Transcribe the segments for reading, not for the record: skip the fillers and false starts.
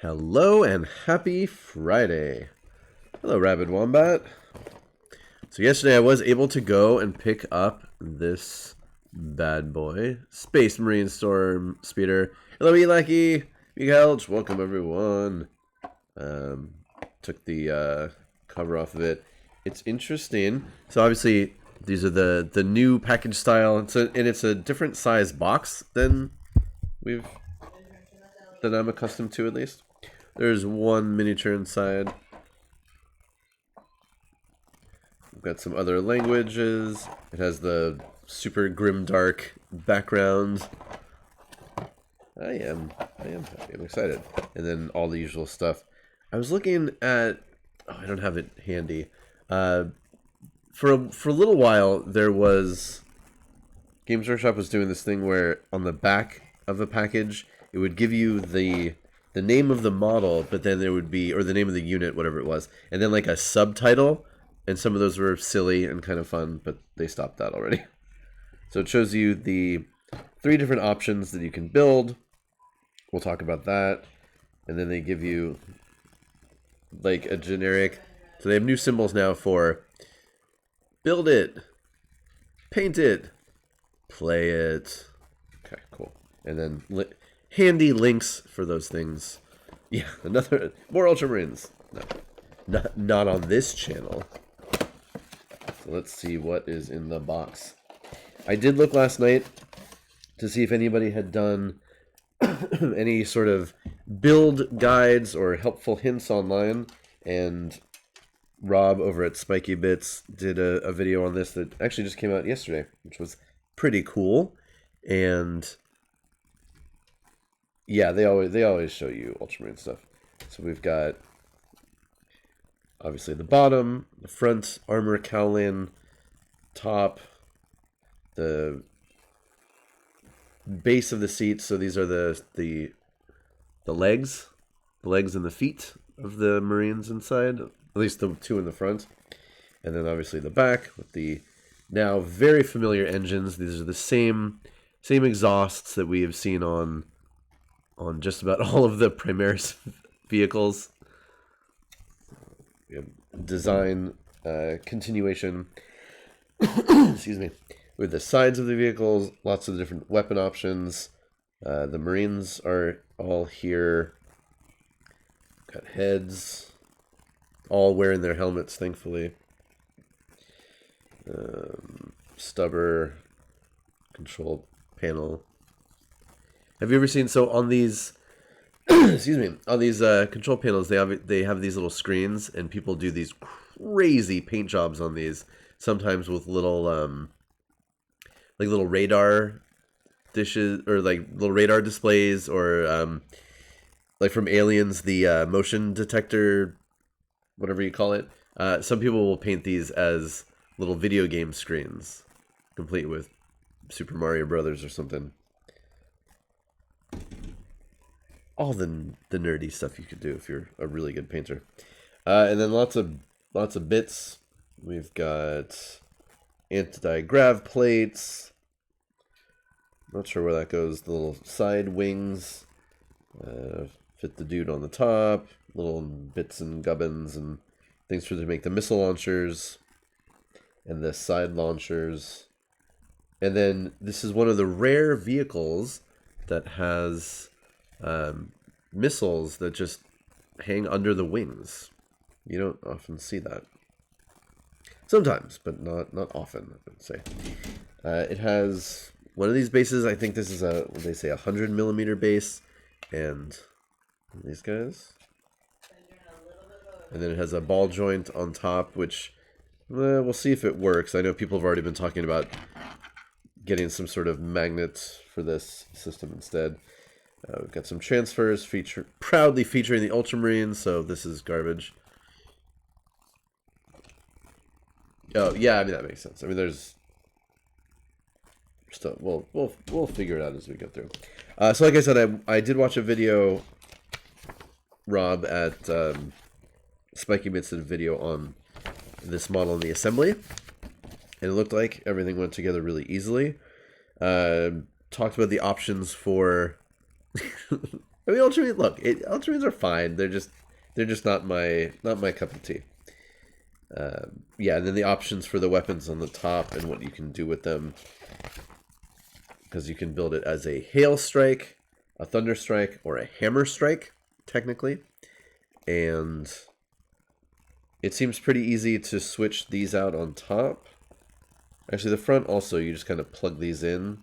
Hello and happy Friday. Hello, Rabid Wombat. So yesterday I was able to go and pick up this bad boy, Space Marine Storm Speeder. Hello, Elaki, Miguelch. Welcome, everyone. Took the cover off of it. It's interesting. So obviously these are the new package style. And it's a different size box than I'm accustomed to, at least. There's one miniature inside. We've got some other languages. It has the super grim dark background. I am happy. I'm excited. And then all the usual stuff. I was looking at. Oh, I don't have it handy. For a little while, there was. Games Workshop was doing this thing where on the back of a package, it would give you the name of the model, but then there would be, or the name of the unit, whatever it was, and then like a subtitle, and some of those were silly and kind of fun, but they stopped that already. So it shows you the 3 different options that you can build. We'll talk about that. And then they give you like a generic, so they have new symbols now for build it, paint it, play it. Okay, cool. And then handy links for those things. Yeah, more Ultramarines. No, not on this channel. So let's see what is in the box. I did look last night to see if anybody had done any sort of build guides or helpful hints online, and Rob over at Spiky Bits did a video on this that actually just came out yesterday, which was pretty cool. And yeah, they always show you Ultramarine stuff. So we've got obviously the bottom, the front armor cowlin, top, the base of the seat. So these are the legs, and the feet of the Marines inside, at least the 2 in the front. And then obviously the back with the now very familiar engines. These are the same exhausts that we have seen on just about all of the Primaris vehicles. We have design continuation. Excuse me. With the sides of the vehicles, lots of different weapon options. The Marines are all here. Got heads, all wearing their helmets, thankfully. Stubber, control panel. Have you ever seen, so on these excuse me, on these control panels, they have these little screens, and people do these crazy paint jobs on these, sometimes with little like little radar dishes, or like little radar displays, or like from Aliens, the motion detector, whatever you call it. Some people will paint these as little video game screens, complete with Super Mario Brothers or something. All the nerdy stuff you could do if you're a really good painter. And then lots of bits. We've got anti-grav plates. Not sure where that goes. The little side wings fit the dude on the top. Little bits and gubbins and things to make the missile launchers and the side launchers. And then this is one of the rare vehicles that has missiles that just hang under the wings. You don't often see that. Sometimes, but not often, I would say. It has one of these bases. I think this is what they say, 100mm base, and these guys. And then it has a ball joint on top, which we'll see if it works. I know people have already been talking about getting some sort of magnet for this system instead. We've got some transfers proudly featuring the Ultramarines, so this is garbage. Oh yeah, I mean that makes sense. I mean there's stuff. We'll figure it out as we go through. So like I said, I did watch a video. Rob at Spiky Bits did a video on this model in the assembly, and it looked like everything went together really easily. Talked about the options for I mean, ultramarines. Look, ultramarines are fine. They're just not my cup of tea. Yeah, and then the options for the weapons on the top and what you can do with them, because you can build it as a hail strike, a thunder strike, or a hammer strike, technically. And it seems pretty easy to switch these out on top. Actually, the front also, you just kind of plug these in.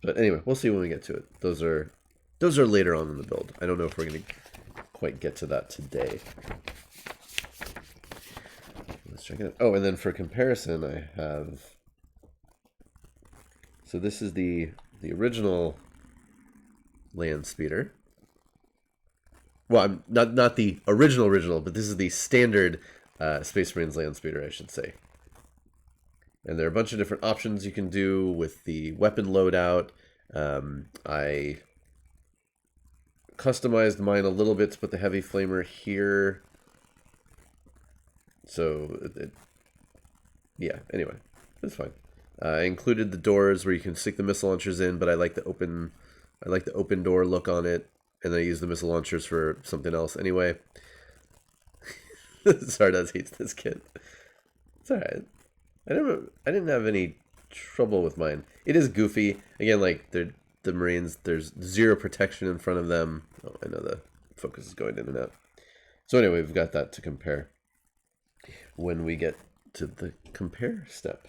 But anyway, we'll see when we get to it. Those are later on in the build. I don't know if we're going to quite get to that today. Let's check it out. Oh, and then for comparison, I have... So this is the original land speeder. Well, I'm not the original, but this is the standard Space Marines land speeder, I should say. And there are a bunch of different options you can do with the weapon loadout. I customized mine a little bit to put the heavy flamer here. So, yeah, anyway, it's fine. I included the doors where you can stick the missile launchers in, but I like the open door look on it, and I use the missile launchers for something else anyway. Sardas hates this kit. It's alright. I didn't have any trouble with mine. It is goofy. Again, like the Marines, there's zero protection in front of them. Oh, I know the focus is going in and out. So anyway, we've got that to compare when we get to the compare step.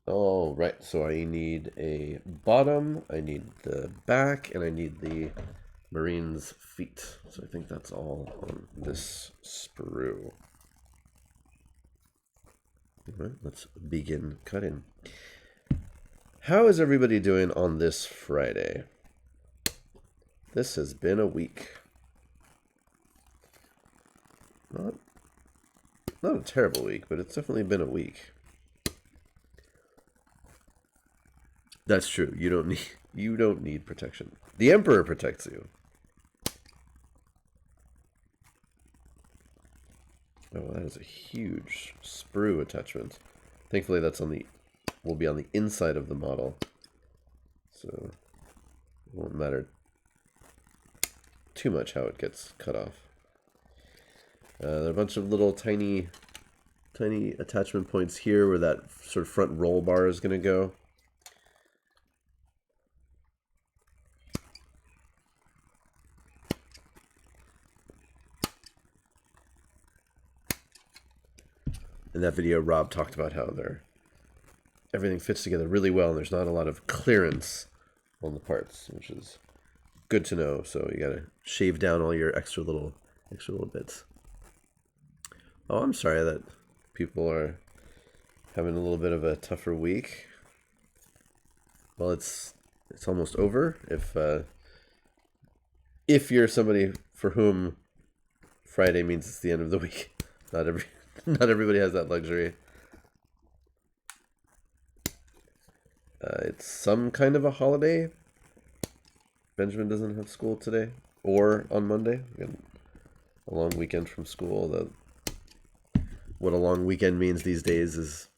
All right, so I need a bottom, I need the back, and I need the Marine's feet. So I think that's all on this sprue. All right, let's begin cutting. How is everybody doing on this Friday? This has been a week. Not a terrible week, but it's definitely been a week. That's true. You don't need protection. The Emperor protects you. Oh, that is a huge sprue attachment. Thankfully, that's will be on the inside of the model, so it won't matter too much how it gets cut off. There are a bunch of little tiny attachment points here where that sort of front roll bar is going to go. In that video, Rob talked about how everything fits together really well, and there's not a lot of clearance on the parts, which is good to know. So you gotta shave down all your extra little bits. Oh, I'm sorry that people are having a little bit of a tougher week. Well, it's almost over. If you're somebody for whom Friday means it's the end of the week, not everybody has that luxury. It's some kind of a holiday. Benjamin doesn't have school today or on Monday. We got a long weekend from school. What a long weekend means these days is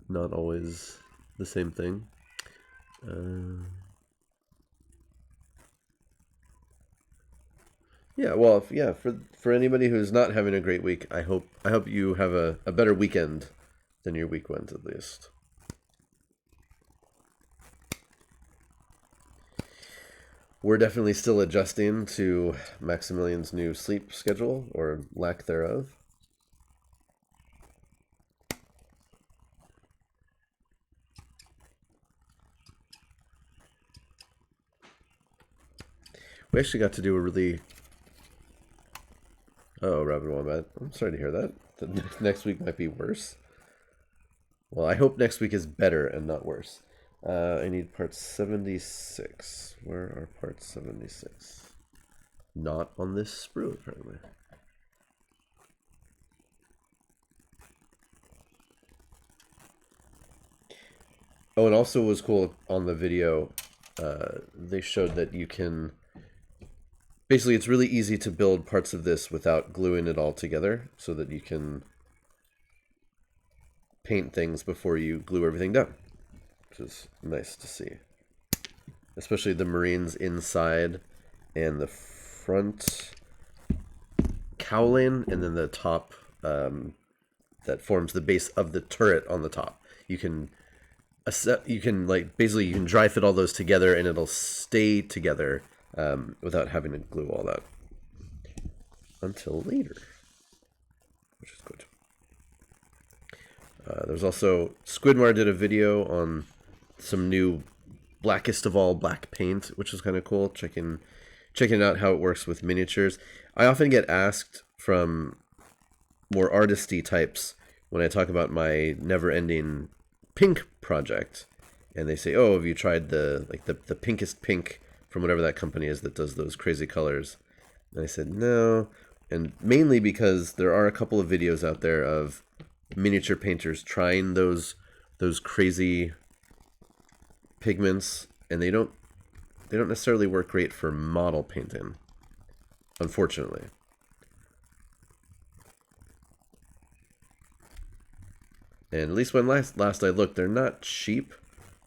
not always the same thing. Yeah, well, for anybody who's not having a great week, I hope you have a better weekend than your week went, at least. We're definitely still adjusting to Maximilian's new sleep schedule, or lack thereof. We actually got to do a really... Oh, Robin Wombat. I'm sorry to hear that. The next week might be worse. Well, I hope next week is better and not worse. I need part 76. Where are parts 76? Not on this sprue, apparently. Oh, and also was cool on the video, they showed that you can... Basically, it's really easy to build parts of this without gluing it all together, so that you can paint things before you glue everything down, which is nice to see. especially the Marines inside and the front cowling, and then the top that forms the base of the turret on the top. You can like basically you can dry fit all those together, and it'll stay together without having to glue all that until later, which is good. There's also Squidmar did a video on some new blackest of all black paint, which is kind of cool. Checking out how it works with miniatures. I often get asked from more artisty types when I talk about my never-ending pink project, and they say, "Oh, have you tried the pinkest pink from whatever that company is that does those crazy colors?" And I said no, and mainly because there are a couple of videos out there of miniature painters trying those crazy pigments, and they don't necessarily work great for model painting, unfortunately. And at least when last I looked, they're not cheap,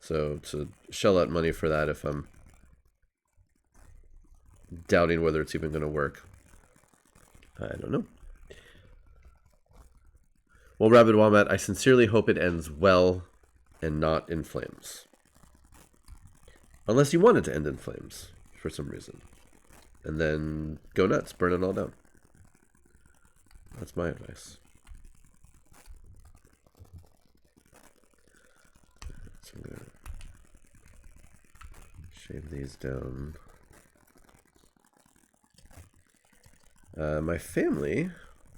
so to shell out money for that if I'm doubting whether it's even going to work, I don't know. Well, Rabid Wombat, I sincerely hope it ends well and not in flames. Unless you want it to end in flames for some reason. And then go nuts, burn it all down. That's my advice. So I'm going to shave these down. My family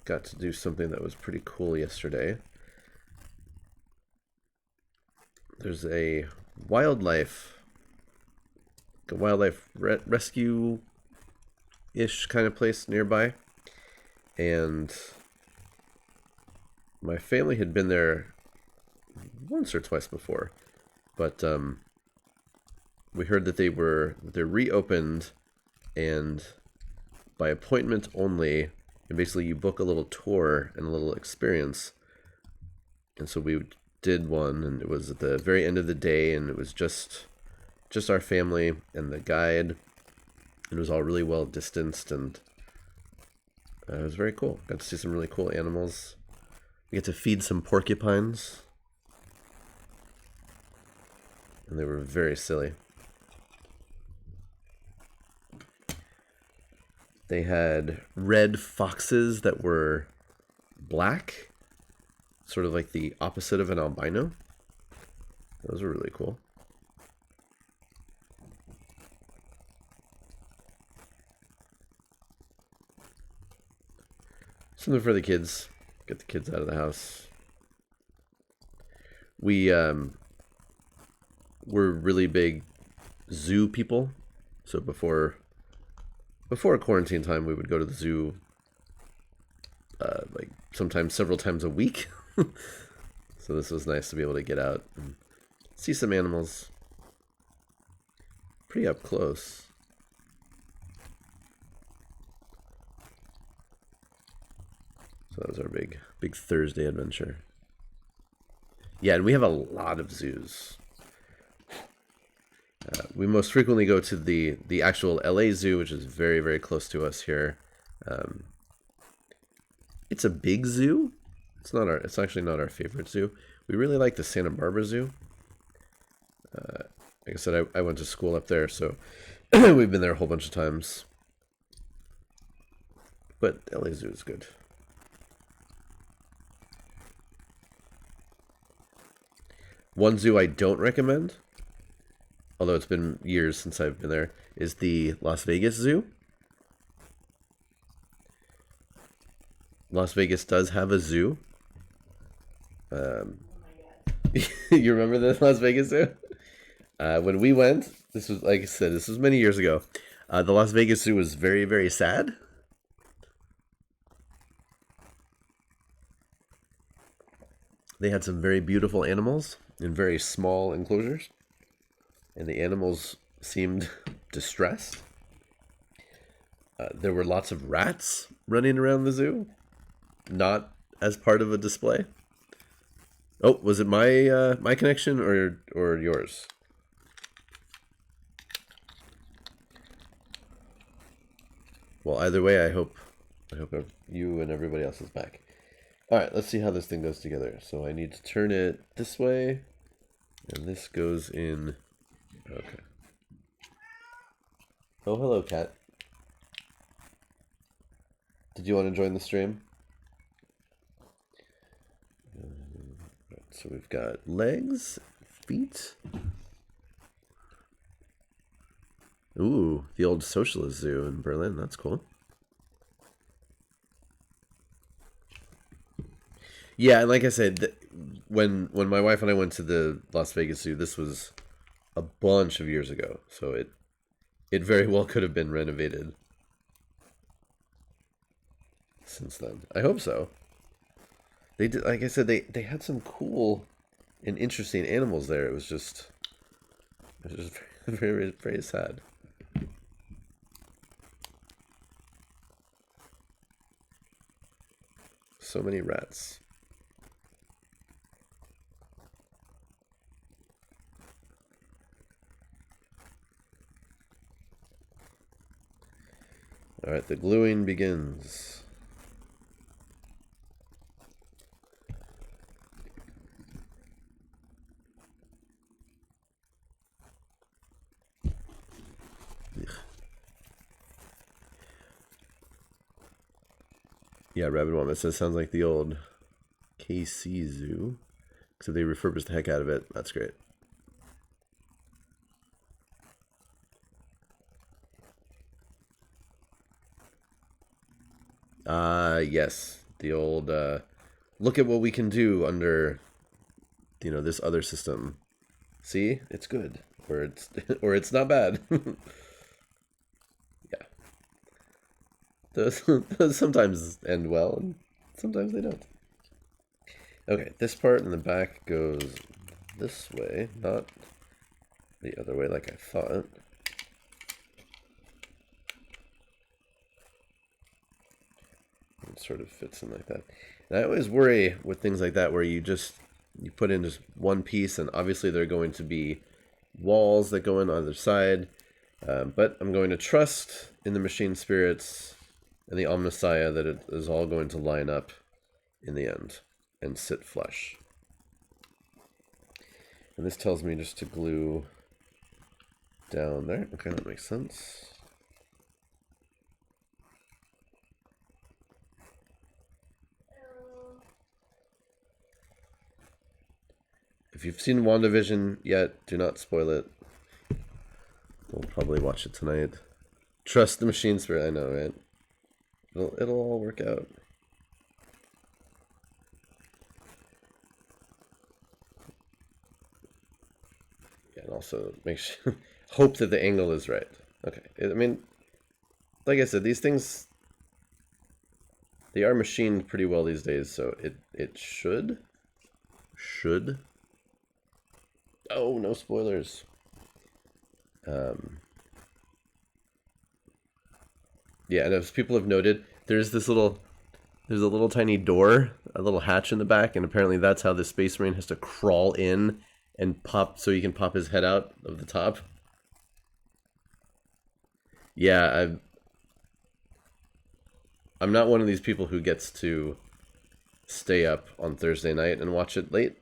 got to do something that was pretty cool yesterday. There's a wildlife rescue-ish kind of place nearby, and my family had been there once or twice before, but we heard that they're reopened, and by appointment only, and basically you book a little tour and a little experience. And so we did one, and it was at the very end of the day, and it was just our family and the guide. It was all really well distanced, and it was very cool. Got to see some really cool animals. We get to feed some porcupines, and they were very silly. They had red foxes that were black, sort of like the opposite of an albino. Those were really cool. Something for the kids. Get the kids out of the house. We're really big zoo people. So before quarantine time, we would go to the zoo like sometimes several times a week. So this was nice to be able to get out and see some animals pretty up close. So that was our big Thursday adventure. Yeah, and we have a lot of zoos. We most frequently go to the actual LA Zoo, which is very, very close to us here. It's a big zoo. It's actually not our favorite zoo. We really like the Santa Barbara Zoo. Like I said, I went to school up there, so we've been there a whole bunch of times. But LA Zoo is good. One zoo I don't recommend, although it's been years since I've been there, is the Las Vegas Zoo. Las Vegas does have a zoo. You remember the Las Vegas Zoo? When we went, this was, like I said, this was many years ago. The Las Vegas Zoo was very, very sad. They had some very beautiful animals in very small enclosures, and the animals seemed distressed. There were lots of rats running around the zoo, not as part of a display. Oh, was it my connection or yours? Well, either way, I hope you and everybody else is back. All right, let's see how this thing goes together. So I need to turn it this way, and this goes in. Okay. Oh, hello, cat. Did you want to join the stream? Right, so we've got legs, feet. Ooh, the old socialist zoo in Berlin. That's cool. Yeah, and like I said, when my wife and I went to the Las Vegas Zoo, this was a bunch of years ago, so it very well could have been renovated since then. I hope so. They did, like I said, they had some cool and interesting animals there. It was just very, very sad. So many rats. All right, the gluing begins. Yeah, Rabbit Woman says sounds like the old KC Zoo. So they refurbished the heck out of it. That's great. Yes. The old look at what we can do under this other system. See? It's good. Or it's or it's not bad. Yeah. Those sometimes end well and sometimes they don't. Okay, this part in the back goes this way, not the other way like I thought. It sort of fits in like that. And I always worry with things like that where you put in just one piece, and obviously there are going to be walls that go in on either side. But I'm going to trust in the machine spirits and the Omnissiah that it is all going to line up in the end and sit flush. And this tells me just to glue down there. Okay, that makes sense. If you've seen WandaVision yet, do not spoil it. We'll probably watch it tonight. Trust the machine spirit, I know, right? It'll all work out. Yeah, and also make sure hope that the angle is right. Okay. I mean, like I said, these things they are machined pretty well these days, so it should. Oh, no spoilers. Yeah, and as people have noted, there's a little tiny door, a little hatch in the back, and apparently that's how the Space Marine has to crawl in and pop, so he can pop his head out of the top. Yeah, I'm not one of these people who gets to stay up on Thursday night and watch it late.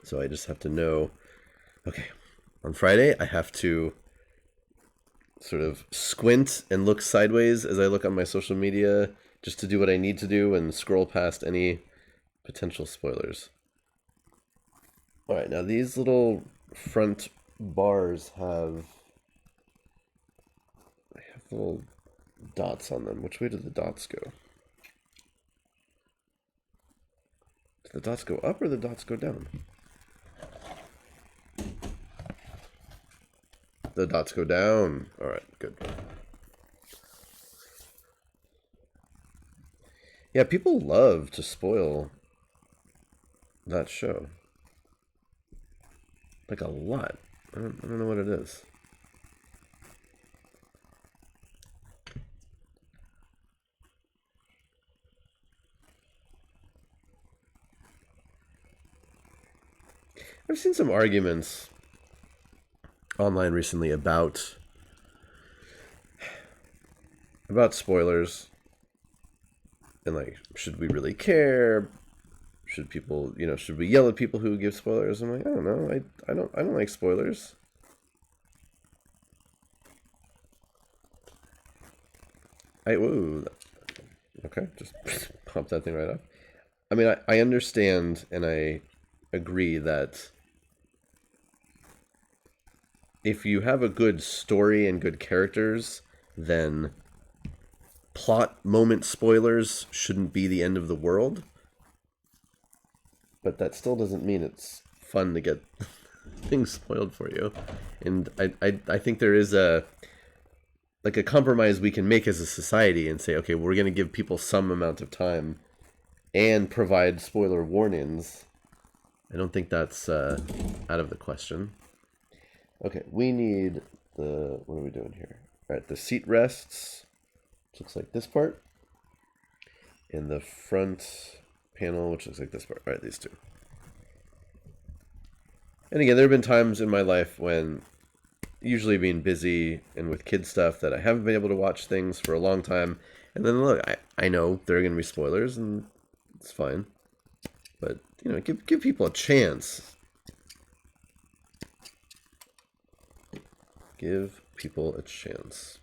So I just have to know, okay, on Friday I have to sort of squint and look sideways as I look on my social media just to do what I need to do and scroll past any potential spoilers. All right, now these little front bars have little dots on them. Which way do the dots go? Do the dots go up or the dots go down? The dots go down. All right, good. Yeah, people love to spoil that show. Like a lot. I don't know what it is. I've seen some arguments online recently about about spoilers. And like, should we really care? Should people, should we yell at people who give spoilers? I'm like, I don't know. I don't like spoilers. Whoa. Okay, just pump that thing right up. I mean, I understand and I agree that if you have a good story and good characters, then plot moment spoilers shouldn't be the end of the world. But that still doesn't mean it's fun to get things spoiled for you. And I think there is a compromise we can make as a society and say, okay, we're going to give people some amount of time and provide spoiler warnings. I don't think that's out of the question. Okay, we need what are we doing here? All right, the seat rests. Looks like this part. In the front panel, which looks like this part. All right, these two. And again, there have been times in my life when, usually being busy and with kid stuff, that I haven't been able to watch things for a long time. And then look, I know there are going to be spoilers, and it's fine. But, give people a chance. Give people a chance.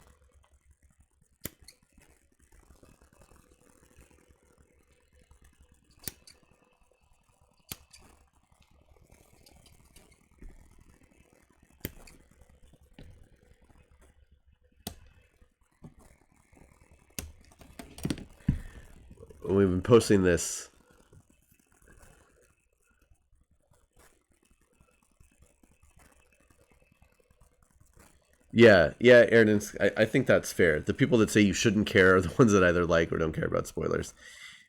We've been posting this. Yeah, Aaron, I think that's fair. The people that say you shouldn't care are the ones that either like or don't care about spoilers.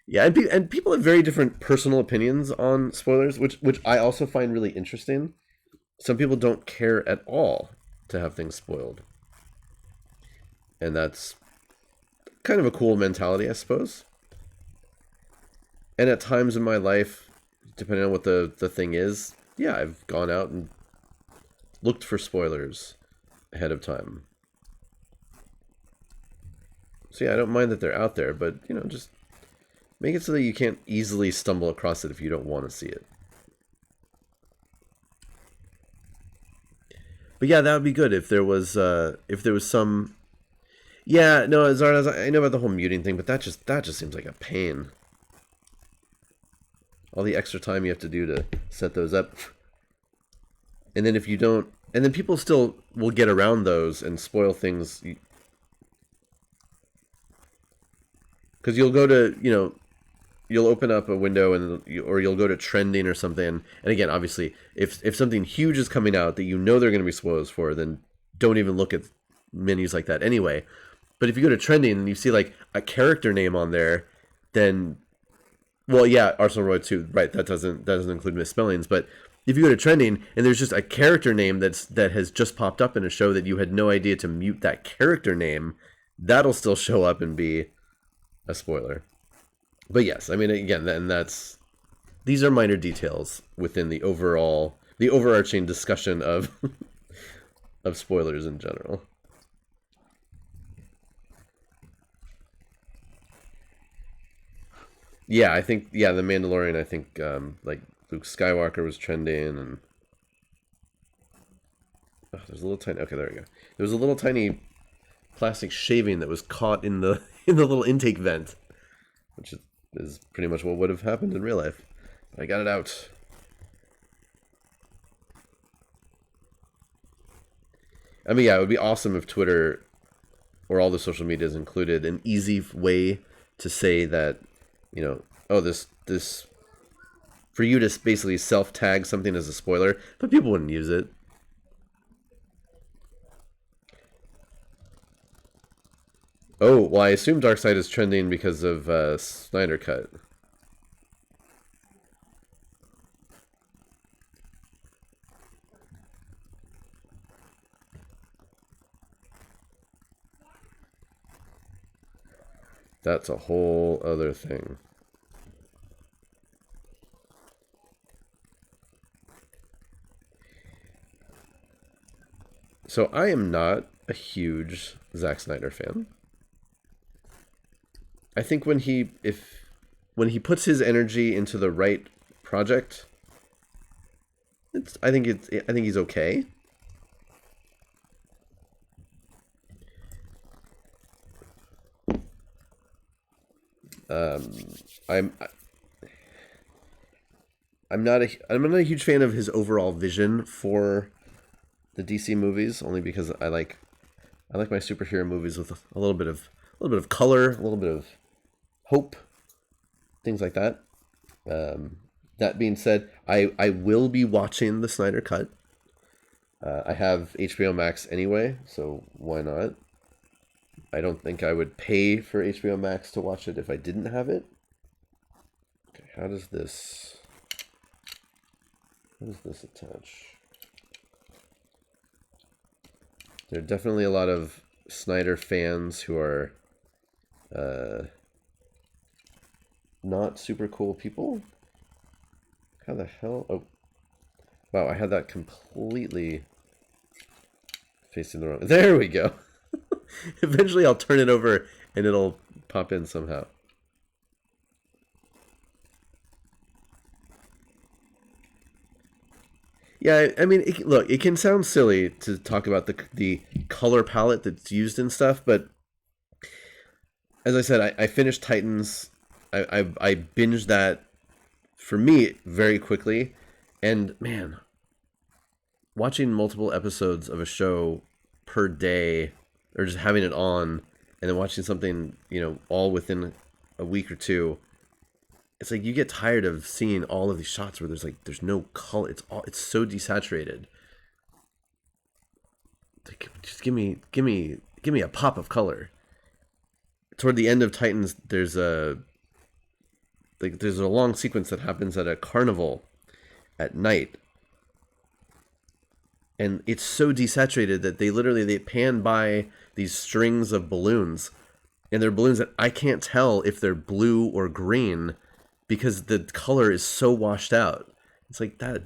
Yeah, and people have very different personal opinions on spoilers, which I also find really interesting. Some people don't care at all to have things spoiled. And that's kind of a cool mentality, I suppose. And at times in my life, depending on what the thing is, yeah, I've gone out and looked for spoilers ahead of time. So yeah, I don't mind that they're out there, but, just make it so that you can't easily stumble across it if you don't want to see it. But yeah, that would be good if there was some. Yeah, no, as I know about the whole muting thing, but that just seems like a pain. All the extra time you have to do to set those up. And then if you don't, and then people still will get around those and spoil things. Because you'll go to, you'll open up a window or you'll go to trending or something. And again, obviously, if something huge is coming out that there are going to be spoilers for, then don't even look at menus like that anyway. But if you go to trending and you see like a character name on there, then, well, yeah, Arsenal Roy 2, right? That doesn't include misspellings. But if you go to trending and there's just a character name that has just popped up in a show that you had no idea to mute that character name, that'll still show up and be a spoiler. But yes, I mean, again, these are minor details within the overarching discussion of of spoilers in general. Yeah, I think, the Mandalorian, I think, like, Luke Skywalker was trending, and there's a little tiny, okay, there we go. There was a little tiny plastic shaving that was caught in the little intake vent, which is pretty much what would have happened in real life. I got it out. I mean, yeah, it would be awesome if Twitter or all the social medias included an easy way to say that, oh, this for you to basically self-tag something as a spoiler, but people wouldn't use it. Oh, well, I assume Darkseid is trending because of Snyder Cut. That's a whole other thing. So I am not a huge Zack Snyder fan. I think when he puts his energy into the right project, I think he's okay. Um, I'm I'm not a huge fan of his overall vision for the DC movies, only because I like my superhero movies with a little bit of color, a little bit of hope, things like that. That being said, I will be watching the Snyder Cut. I have HBO Max anyway, so why not? I don't think I would pay for HBO Max to watch it if I didn't have it. Okay, how does this attach? There are definitely a lot of Snyder fans who are not super cool people. How the hell? Oh, wow! I had that completely facing the wrong. There we go. Eventually, I'll turn it over and it'll pop in somehow. Yeah, I mean, look, it can sound silly to talk about the color palette that's used in stuff, but as I said, I finished Titans. I binged that for me very quickly, and man, watching multiple episodes of a show per day, or just having it on, and then watching something all within a week or two, it's like you get tired of seeing all of these shots where there's no color. It's so desaturated. Like, just give me a pop of color. Toward the end of Titans, there's a long sequence that happens at a carnival at night, and it's so desaturated that they pan by these strings of balloons, and they're balloons that I can't tell if they're blue or green because the color is so washed out. It's like that.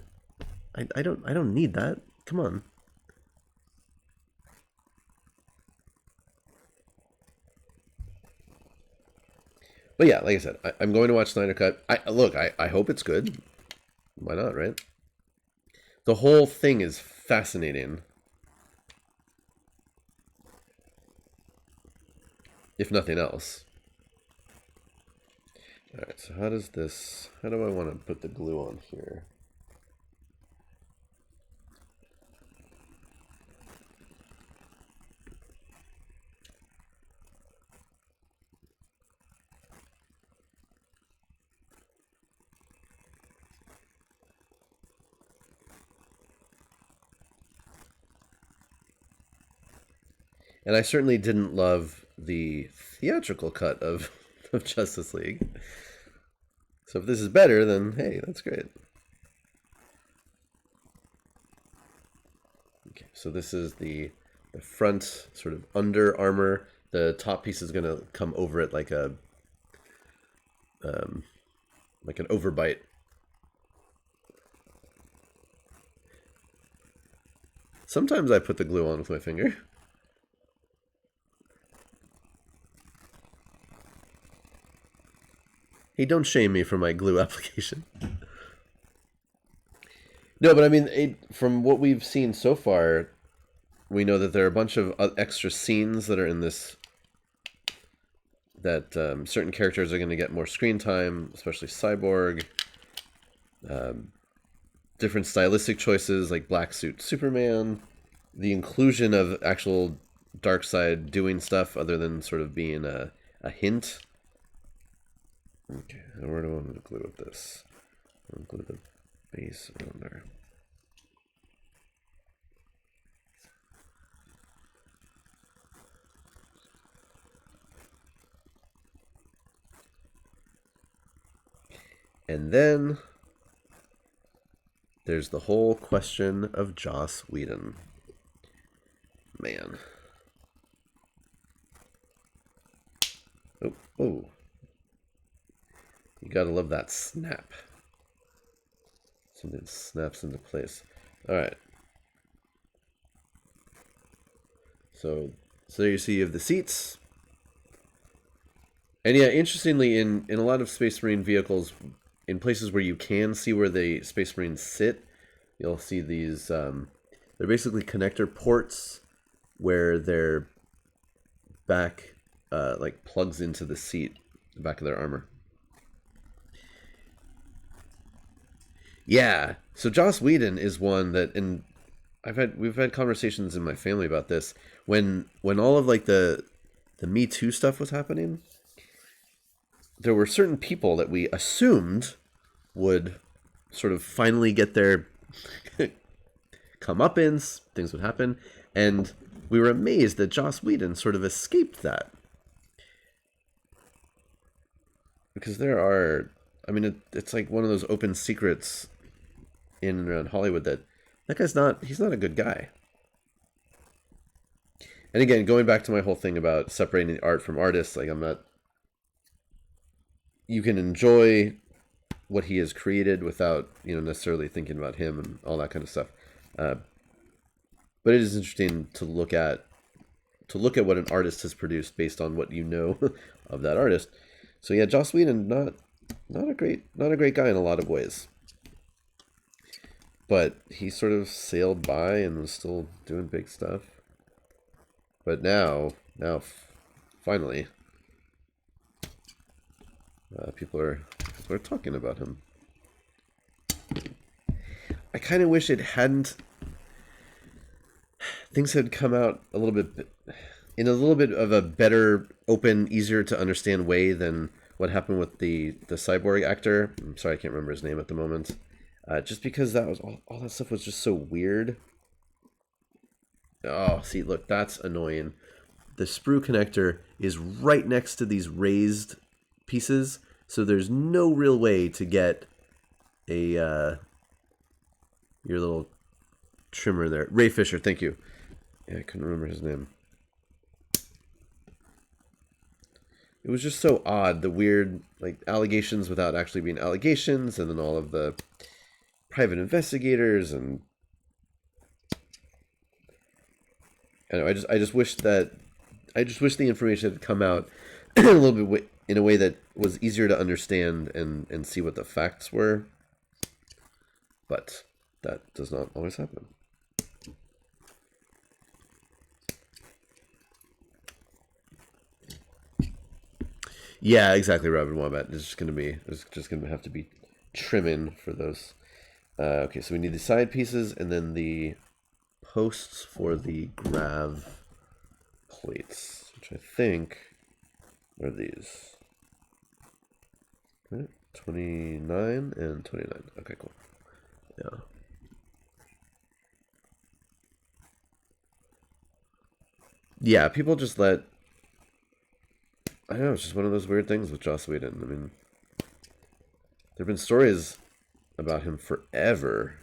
I don't need that. Come on. But yeah, like I said, I'm going to watch Snyder Cut. I hope it's good. Why not, right? The whole thing is fascinating, if nothing else. All right, so how do I want to put the glue on here? And I certainly didn't love the theatrical cut of, of Justice League. So if this is better, then hey, that's great. Okay, so this is the front sort of under armor. The top piece is going to come over it like an overbite. Sometimes I put the glue on with my finger. Hey, don't shame me for my glue application. No, but I mean, from what we've seen so far, we know that there are a bunch of extra scenes that are in this. That certain characters are going to get more screen time, especially Cyborg. Different stylistic choices like Black Suit Superman. The inclusion of actual Darkseid doing stuff other than sort of being a hint. Okay, now where do I want to glue with this? I'll glue the base around there. And then there's the whole question of Joss Whedon. Man. Oh. You gotta love that snap. Something snaps into place. Alright. So there you see you have the seats. And yeah, interestingly, in a lot of Space Marine vehicles, in places where you can see where the Space Marines sit, you'll see these. They're basically connector ports where their back like plugs into the seat, the back of their armor. Yeah. So Joss Whedon is one that, and we've had conversations in my family about this when all of like the Me Too stuff was happening. There were certain people that we assumed would sort of finally get their comeuppance, things would happen, and we were amazed that Joss Whedon sort of escaped that. Because there are, I mean, it's like one of those open secrets in and around Hollywood that he's not a good guy. And again, going back to my whole thing about separating art from artists, like you can enjoy what he has created without, necessarily thinking about him and all that kind of stuff. But it is interesting to look at what an artist has produced based on what you know of that artist. So yeah, Joss Whedon, not a great guy in a lot of ways. But he sort of sailed by and was still doing big stuff. But now, finally, people are talking about him. I kind of wish it hadn't. Things had come out a little bit of a better, open, easier to understand way than what happened with the cyborg actor. I'm sorry, I can't remember his name at the moment. Just because that was all that stuff was just so weird. Oh, see, look, that's annoying. The sprue connector is right next to these raised pieces, so there's no real way to get your little trimmer there. Ray Fisher, thank you. Yeah, I couldn't remember his name. It was just so odd, the weird like allegations without actually being allegations, and then all of the private investigators, and I just wish the information had come out a little bit in a way that was easier to understand and see what the facts were. But that does not always happen. Yeah, exactly, Robin Wombat. It's just gonna have to be trimming for those. Okay, so we need the side pieces and then the posts for the grav plates, which I think are these. Right? 29 and 29. Okay, cool. Yeah. Yeah, people just let. I don't know, it's just one of those weird things with Joss Whedon. I mean, there have been stories about him forever.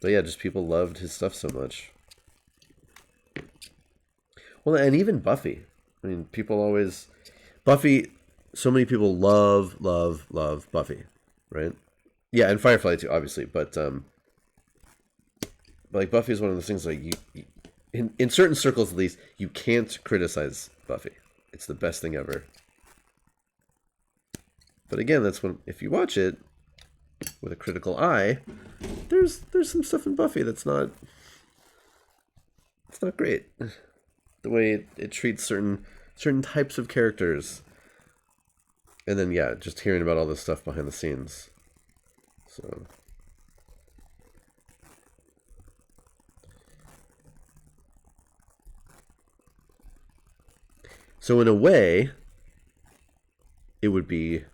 But yeah, just people loved his stuff so much. Well, and even Buffy. I mean, people always... Buffy, so many people love Buffy, right? Yeah, and Firefly too, obviously. But like Buffy is one of those things like in certain circles at least, you can't criticize Buffy. It's the best thing ever. But again, that's when if you watch it with a critical eye, there's some stuff in Buffy that's not great. The way it treats certain types of characters. And then yeah, just hearing about all this stuff behind the scenes. So in a way, it would be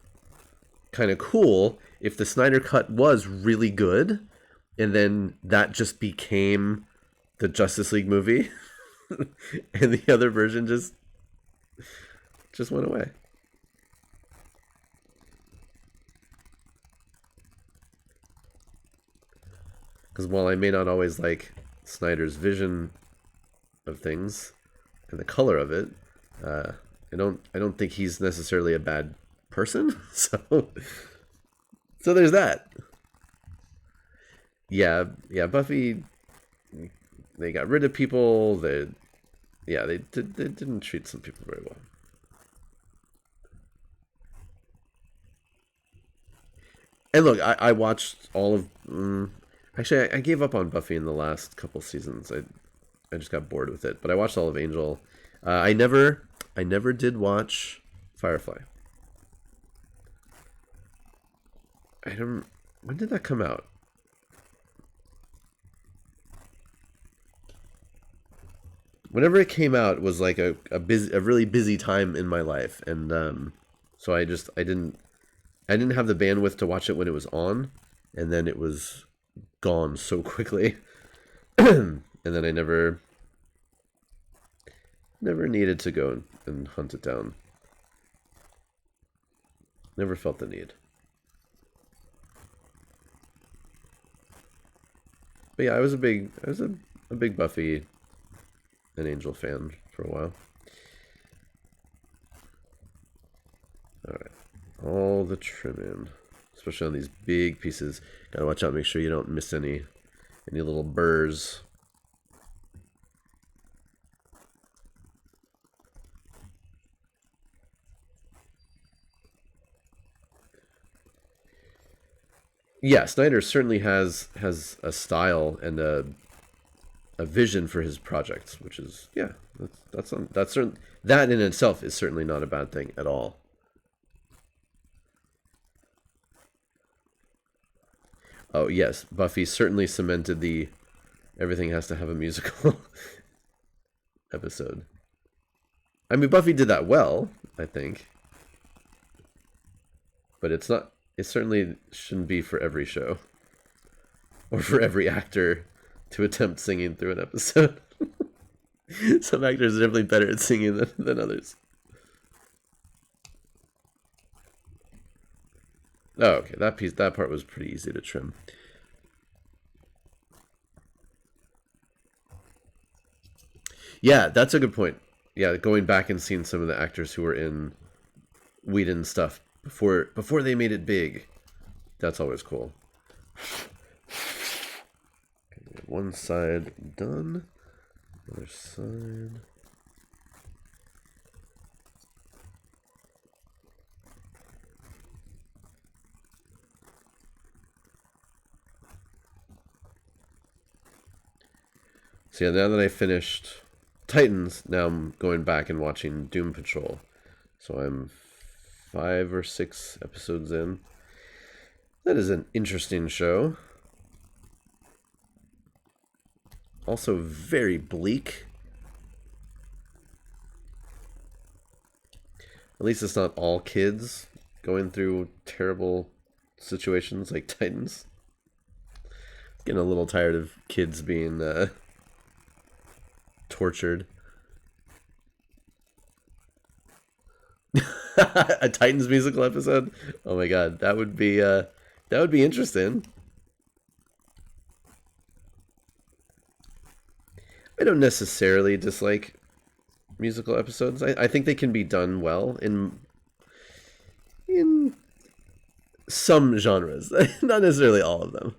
kind of cool if the Snyder Cut was really good, and then that just became the Justice League movie, and the other version just went away. Because while I may not always like Snyder's vision of things and the color of it, I don't think he's necessarily a bad person. So there's that. Yeah, Buffy, they got rid of people. They didn't treat some people very well. And look, I watched all of. Actually, I gave up on Buffy in the last couple seasons. I just got bored with it. But I watched all of Angel. I never did watch Firefly. I don't. When did that come out? Whenever it came out was like a really busy time in my life, and so I didn't have the bandwidth to watch it when it was on, and then it was gone so quickly, and then I never needed to go and hunt it down. Never felt the need. But yeah, I was a big Buffy and Angel fan for a while. Alright. All the trimming. Especially on these big pieces. Gotta watch out, make sure you don't miss any little burrs. Yeah, Snyder certainly has a style and a vision for his projects, which is, yeah, that's certain, that in itself is certainly not a bad thing at all. Oh yes, Buffy certainly cemented the everything has to have a musical episode. I mean, Buffy did that well, I think, but it's not. It certainly shouldn't be for every show or for every actor to attempt singing through an episode. Some actors are definitely better at singing than others. Oh, okay. That part was pretty easy to trim. Yeah, that's a good point. Yeah, going back and seeing some of the actors who were in Whedon stuff before they made it big, that's always cool. Okay, one side done. Other side. So yeah, now that I finished Titans, now I'm going back and watching Doom Patrol. So I'm 5 or 6 episodes in. That is an interesting show. Also very bleak. At least it's not all kids going through terrible situations like Titans. Getting a little tired of kids being tortured. A Titans musical episode? Oh my god, that would be interesting. I don't necessarily dislike musical episodes. I think they can be done well in some genres, not necessarily all of them.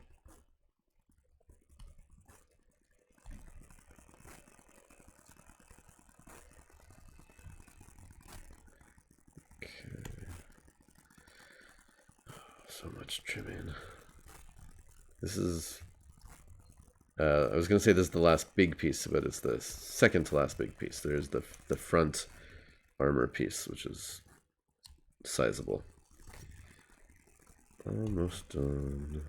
So much trimming. This is... I was going to say this is the last big piece, but it's the second to last big piece. There's the front armor piece, which is sizable. Almost done.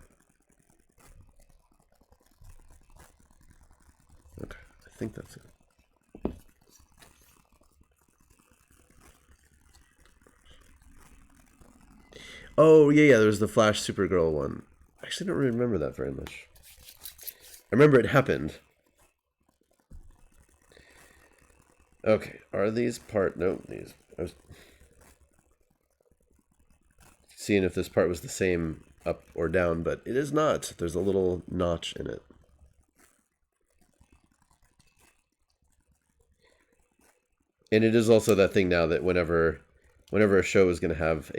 Okay, I think that's it. Oh, yeah, there's the Flash Supergirl one. I actually don't really remember that very much. I remember it happened. Okay, are these part... No, these... I was seeing if this part was the same up or down, but it is not. There's a little notch in it. And it is also that thing now that whenever a show is going to have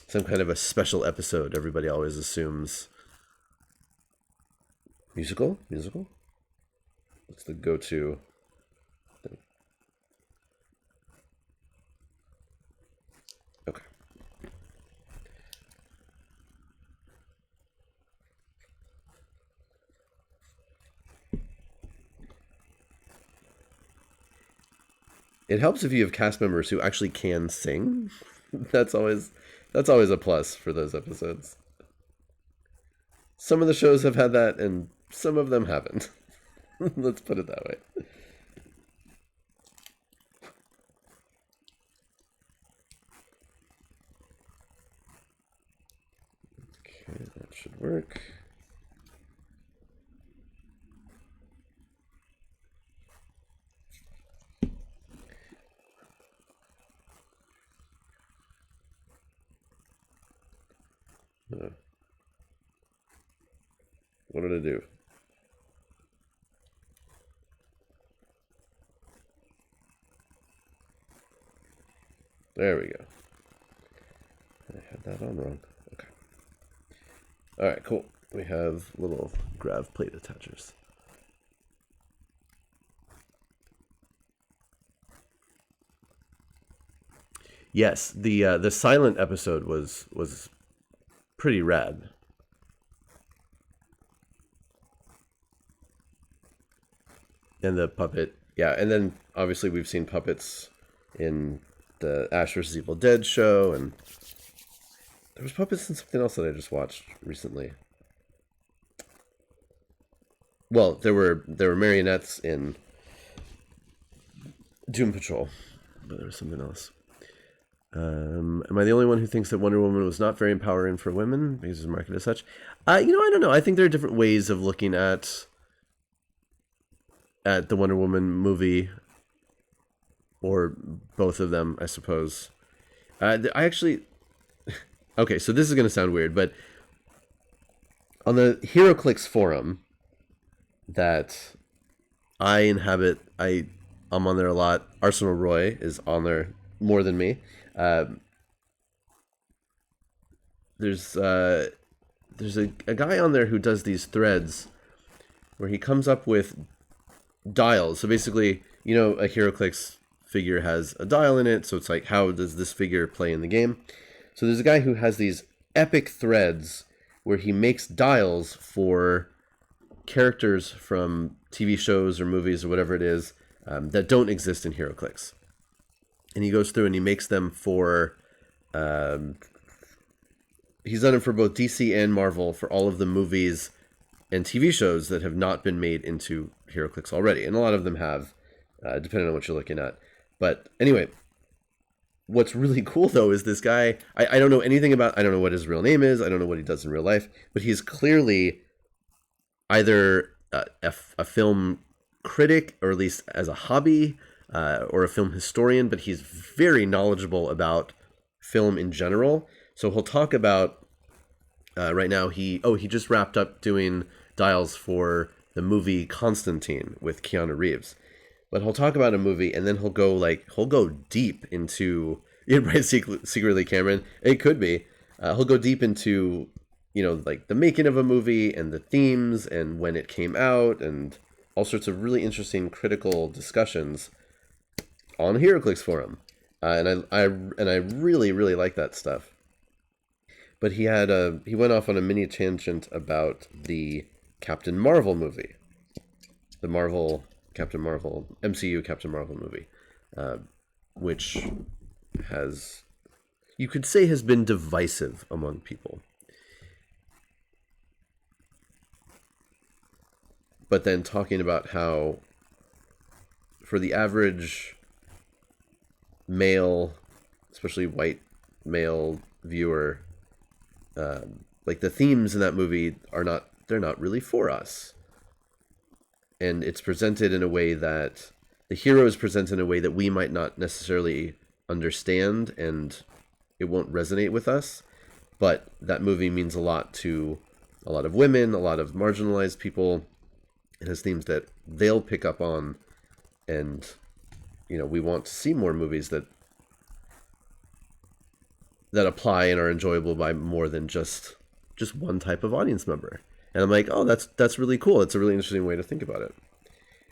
some kind of a special episode, everybody always assumes musical. What's the go-to thing? Okay. It helps if you have cast members who actually can sing. That's always a plus for those episodes. Some of the shows have had that, and some of them haven't. Let's put it that way. Okay, that should work. What did I do? There we go. I had that on wrong. Okay. All right, cool. We have little grav plate attachers. Yes, the silent episode was pretty rad. And the puppet, yeah, and then obviously we've seen puppets in the Ash vs. Evil Dead show, and there was puppets in something else that I just watched recently. Well, there were marionettes in Doom Patrol, but there was something else. Am I the only one who thinks that Wonder Woman was not very empowering for women because it's marketed as such? I don't know. I think there are different ways of looking at the Wonder Woman movie, or both of them, I suppose. I actually... Okay, so this is going to sound weird, but on the HeroClix forum that I inhabit, I'm on there a lot. Arsenal Roy is on there more than me. There's a guy on there who does these threads where he comes up with dials. So basically, a HeroClix figure has a dial in it, so it's like, how does this figure play in the game? So there's a guy who has these epic threads where he makes dials for characters from TV shows or movies or whatever it is that don't exist in HeroClix. And he goes through and he makes them for... he's done it for both DC and Marvel for all of the movies and TV shows that have not been made into HeroClix already. And a lot of them have, depending on what you're looking at. But anyway, what's really cool, though, is this guy... I don't know anything about... I don't know what his real name is. I don't know what he does in real life. But he's clearly either a film critic, or at least as a hobby, or a film historian. But he's very knowledgeable about film in general. So he'll talk about... right now, he just wrapped up doing dials for the movie Constantine with Keanu Reeves. But he'll talk about a movie, and then he'll go deep into... Right, secretly Cameron. It could be. He'll go deep into, like the making of a movie and the themes and when it came out and all sorts of really interesting critical discussions on the HeroClix forum. And I really, really like that stuff. But he went off on a mini tangent about the Captain Marvel movie. The MCU Captain Marvel movie. Which you could say has been divisive among people. But then talking about how, for the average male, especially white male viewer, like the themes in that movie they're not really for us. And it's presented in a way that the hero is presented in a way that we might not necessarily understand, and it won't resonate with us. But that movie means a lot to a lot of women, a lot of marginalized people. It has themes that they'll pick up on, and we want to see more movies that apply and are enjoyable by more than just one type of audience member. And I'm like, oh, that's really cool. It's a really interesting way to think about it.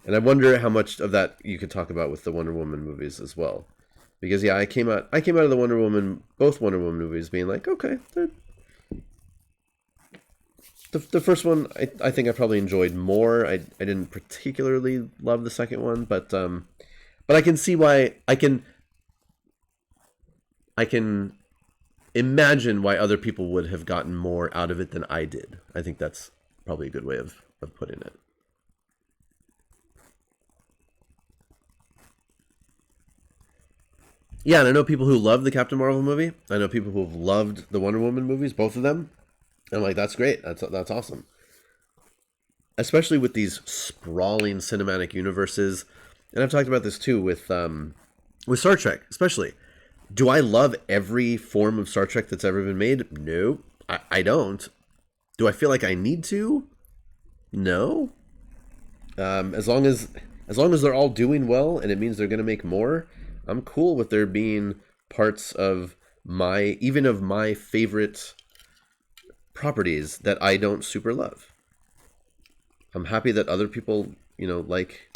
And I wonder how much of that you could talk about with the Wonder Woman movies as well. Because yeah, I came out of the both Wonder Woman movies being like, okay, the first one I think I probably enjoyed more. I didn't particularly love the second one, but But I can see why I can imagine why other people would have gotten more out of it than I did. I think that's probably a good way of putting it. Yeah, and I know people who love the Captain Marvel movie. I know people who have loved the Wonder Woman movies, both of them. And I'm like, that's great. That's awesome. Especially with these sprawling cinematic universes. And I've talked about this too with Star Trek, especially. Do I love every form of Star Trek that's ever been made? No, I don't. Do I feel like I need to? No. As long as they're all doing well and it means they're going to make more, I'm cool with there being parts of my favorite properties that I don't super love. I'm happy that other people, like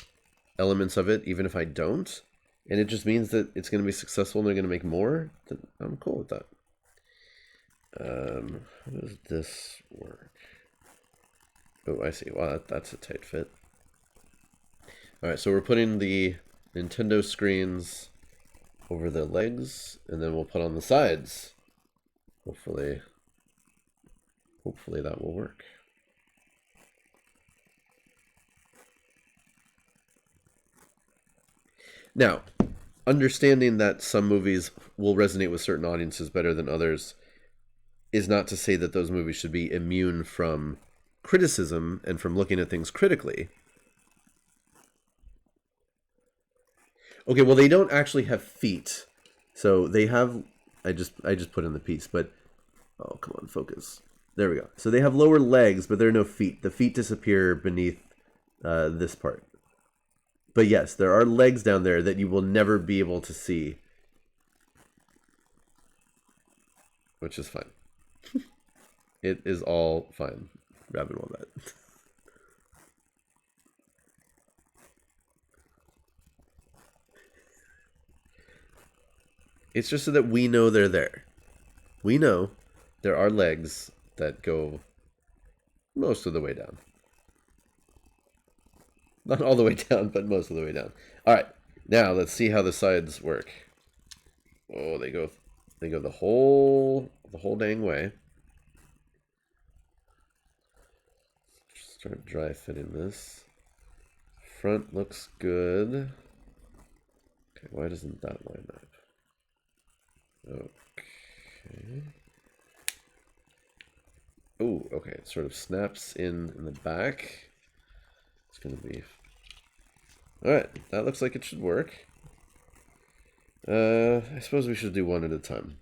elements of it, even if I don't. And it just means that it's going to be successful and they're going to make more. Then I'm cool with that. How does this work? Oh, I see. Wow, that's a tight fit. All right, so we're putting the Nintendo screens over the legs, and then we'll put on the sides. Hopefully that will work. Now, understanding that some movies will resonate with certain audiences better than others is not to say that those movies should be immune from criticism and from looking at things critically. Okay, well, they don't actually have feet. So they have... I just put in the piece, but... Oh, come on, focus. There we go. So they have lower legs, but there are no feet. The feet disappear beneath this part. But yes, there are legs down there that you will never be able to see. Which is fine. It is all fine. Rabbit all that. It's just so that we know they're there. We know there are legs that go most of the way down. Not all the way down, but most of the way down. All right, now let's see how the sides work. Oh, they go the whole dang way. Start dry fitting this. Front looks good. Okay, why doesn't that line up? Okay. Oh, okay. It sort of snaps in the back. It's going to be... Alright, that looks like it should work. I suppose we should do one at a time.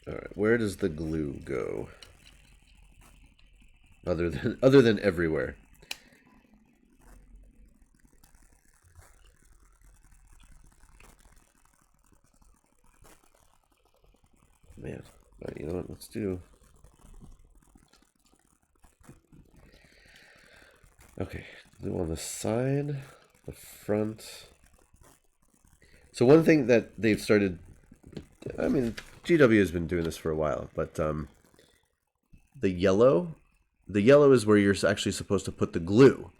Alright, where does the glue go? Other than everywhere. Man, right, you know what? Let's do... Okay, glue on the side, the front. So one thing that they've started... I mean, GW has been doing this for a while, but the yellow is where you're actually supposed to put the glue,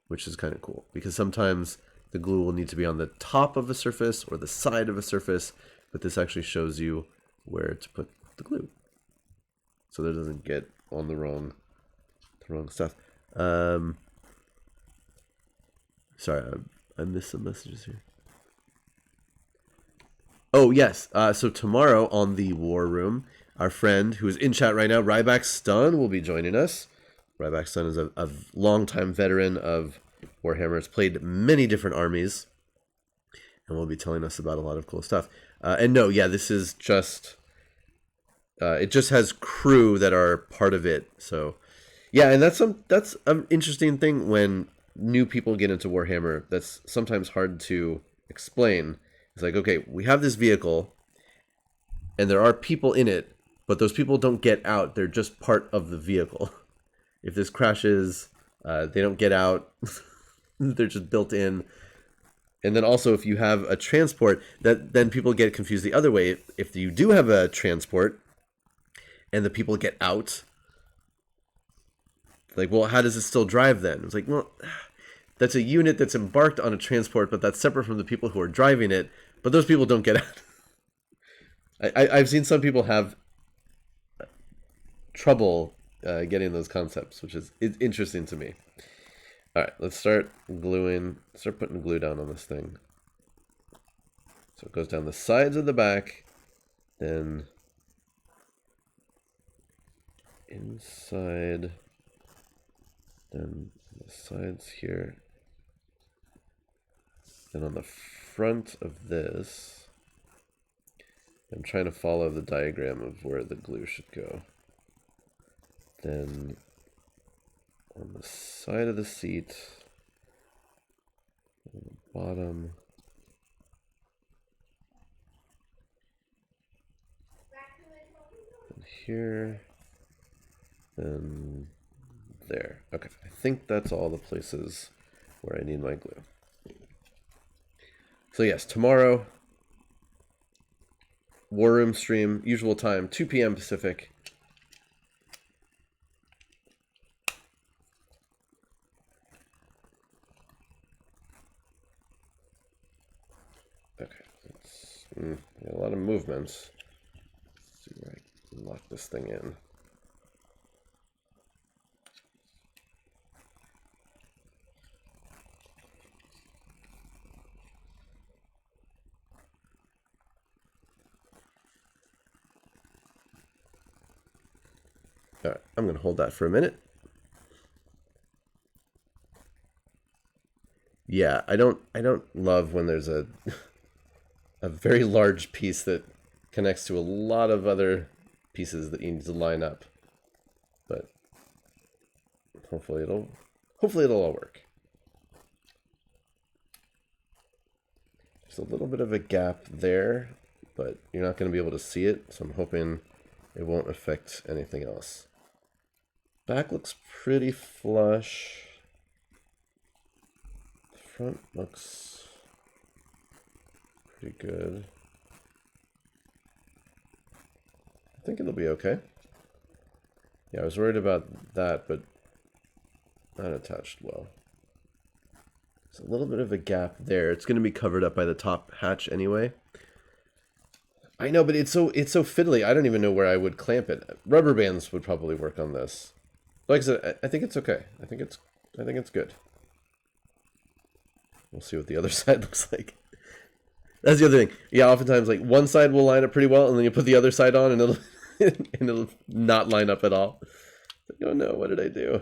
which is kind of cool, because sometimes the glue will need to be on the top of a surface or the side of a surface, but this actually shows you where to put the glue, so that it doesn't get on the wrong stuff. Sorry, I missed some messages here. Oh, yes. So tomorrow on the War Room, our friend who is in chat right now, Ryback Stun, will be joining us. Ryback Stun is a longtime veteran of Warhammer. Has played many different armies, and will be telling us about a lot of cool stuff. And no, yeah, this is just... it just has crew that are part of it. So, yeah, and that's an interesting thing when new people get into Warhammer. That's sometimes hard to explain. It's like, okay, we have this vehicle, and there are people in it, but those people don't get out. They're just part of the vehicle. If this crashes, they don't get out. They're just built in. And then also, if you have a transport, then people get confused the other way. If you do have a transport, and the people get out, like, well, how does it still drive then? It's like, well, that's a unit that's embarked on a transport, but that's separate from the people who are driving it. But those people don't get out. I've seen some people have trouble getting those concepts, which is interesting to me. All right, let's start gluing. Start putting glue down on this thing. So it goes down the sides of the back, then inside, then the sides here, then on the front of this. I'm trying to follow the diagram of where the glue should go. Then on the side of the seat, on the bottom, and here, and there. Okay, I think that's all the places where I need my glue. So yes, tomorrow, War Room stream, usual time, 2 p.m. Pacific. Okay, that's a lot of movements. Let's see where I can lock this thing in. All right, I'm going to hold that for a minute. Yeah, I don't love when there's a very large piece that connects to a lot of other pieces that you need to line up. But hopefully it'll all work. There's a little bit of a gap there, but you're not going to be able to see it, so I'm hoping it won't affect anything else. Back looks pretty flush. The front looks pretty good. I think it'll be okay. Yeah, I was worried about that, but not attached well. There's a little bit of a gap there. It's going to be covered up by the top hatch anyway. I know, but it's so fiddly. I don't even know where I would clamp it. Rubber bands would probably work on this. Like I said, I think it's okay. I think it's good. We'll see what the other side looks like. That's the other thing. Yeah, oftentimes like one side will line up pretty well, and then you put the other side on, and it'll not line up at all. Like, oh no, what did I do?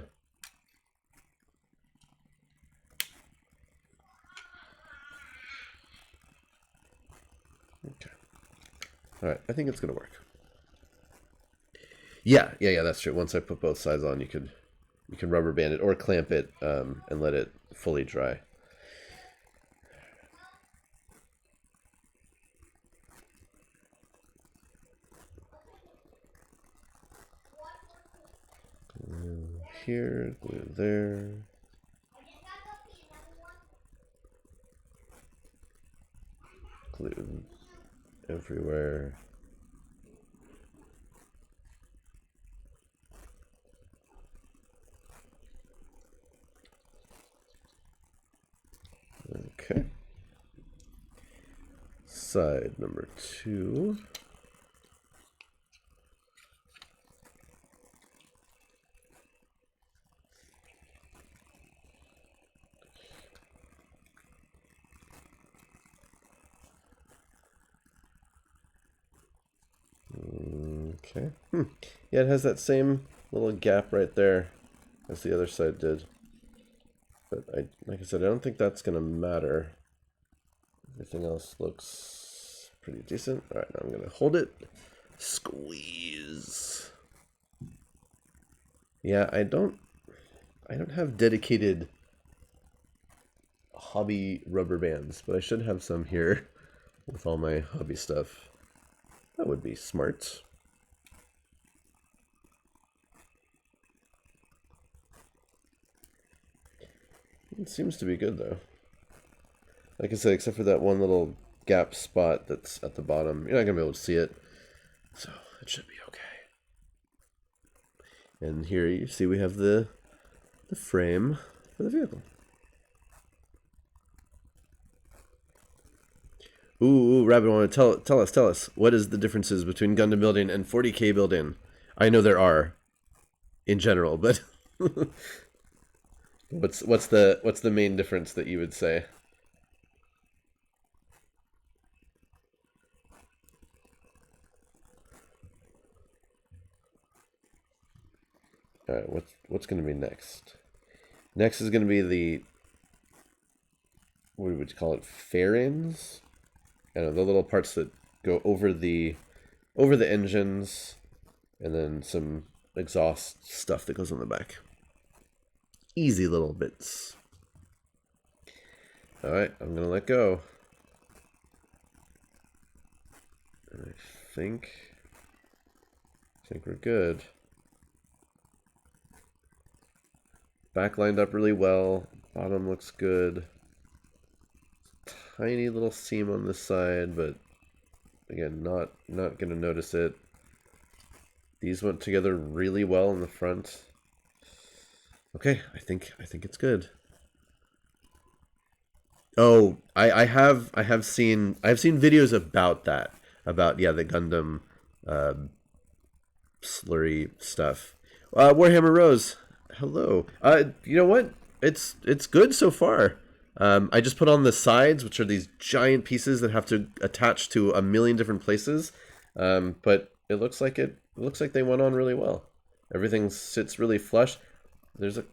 Okay. All right, I think it's gonna work. Yeah, that's true. Once I put both sides on, you can rubber band it or clamp it and let it fully dry. Glue here, glue there. Glue everywhere. Okay. Side number 2. Okay. Yeah, it has that same little gap right there as the other side did. But like I said, I don't think that's gonna matter. Everything else looks pretty decent. All right, now I'm gonna hold it, squeeze. Yeah, I don't have dedicated hobby rubber bands, but I should have some here with all my hobby stuff. That would be smart. It seems to be good though. Like I said, except for that one little gap spot that's at the bottom, you're not gonna be able to see it, so it should be okay. And here you see we have the frame for the vehicle. Ooh, Rabbit, want to tell us what is the differences between Gundam building and 40K building? I know there are in general, but what's the main difference that you would say? All right, what's going to be next? Next is going to be the, what would you call it, fairings? I don't know, the little parts that go over the engines, and then some exhaust stuff that goes on the back. Easy little bits. All right, I'm gonna let go. And I think we're good. Back lined up really well. Bottom looks good. Tiny little seam on this side, but again, not gonna notice it. These went together really well in the front. Okay, I think it's good. Oh, I have seen videos about that, about, yeah, the Gundam slurry stuff. Warhammer Rose, hello. You know what? It's good so far. I just put on the sides, which are these giant pieces that have to attach to a million different places. But it looks like they went on really well. Everything sits really flush. There's a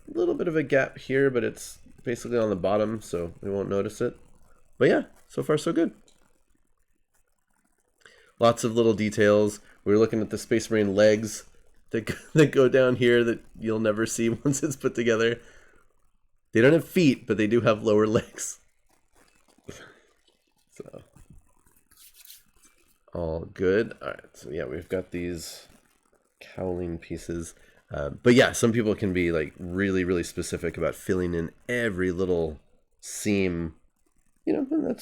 little bit of a gap here, but it's basically on the bottom, so we won't notice it. But yeah, so far so good. Lots of little details. We were looking at the Space Marine legs that go down here that you'll never see once it's put together. They don't have feet, but they do have lower legs. So, all good. All right, so yeah, we've got these cowling pieces. But yeah, some people can be like really, really specific about filling in every little seam. You know, and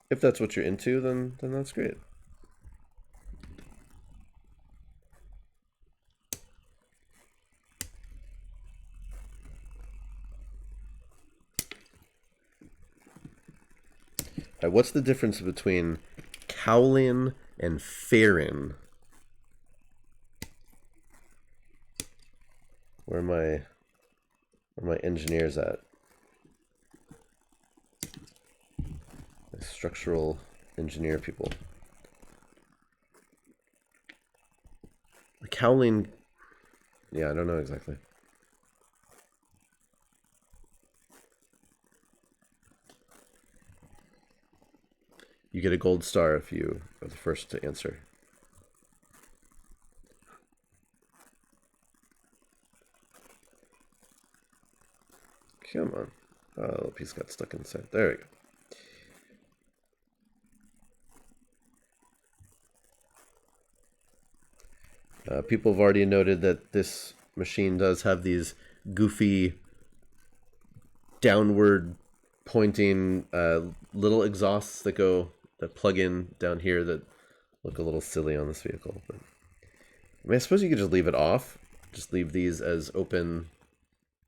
if that's what you're into, then that's great. All right, what's the difference between cowling and fairing? Where are my engineers at? My structural engineer people. The cowling, yeah, I don't know exactly. You get a gold star if you are the first to answer. Come on. Oh, a little piece got stuck inside. There we go. People have already noted that this machine does have these goofy downward pointing little exhausts that plug in down here that look a little silly on this vehicle. But I mean, I suppose you could just leave it off. Just leave these as open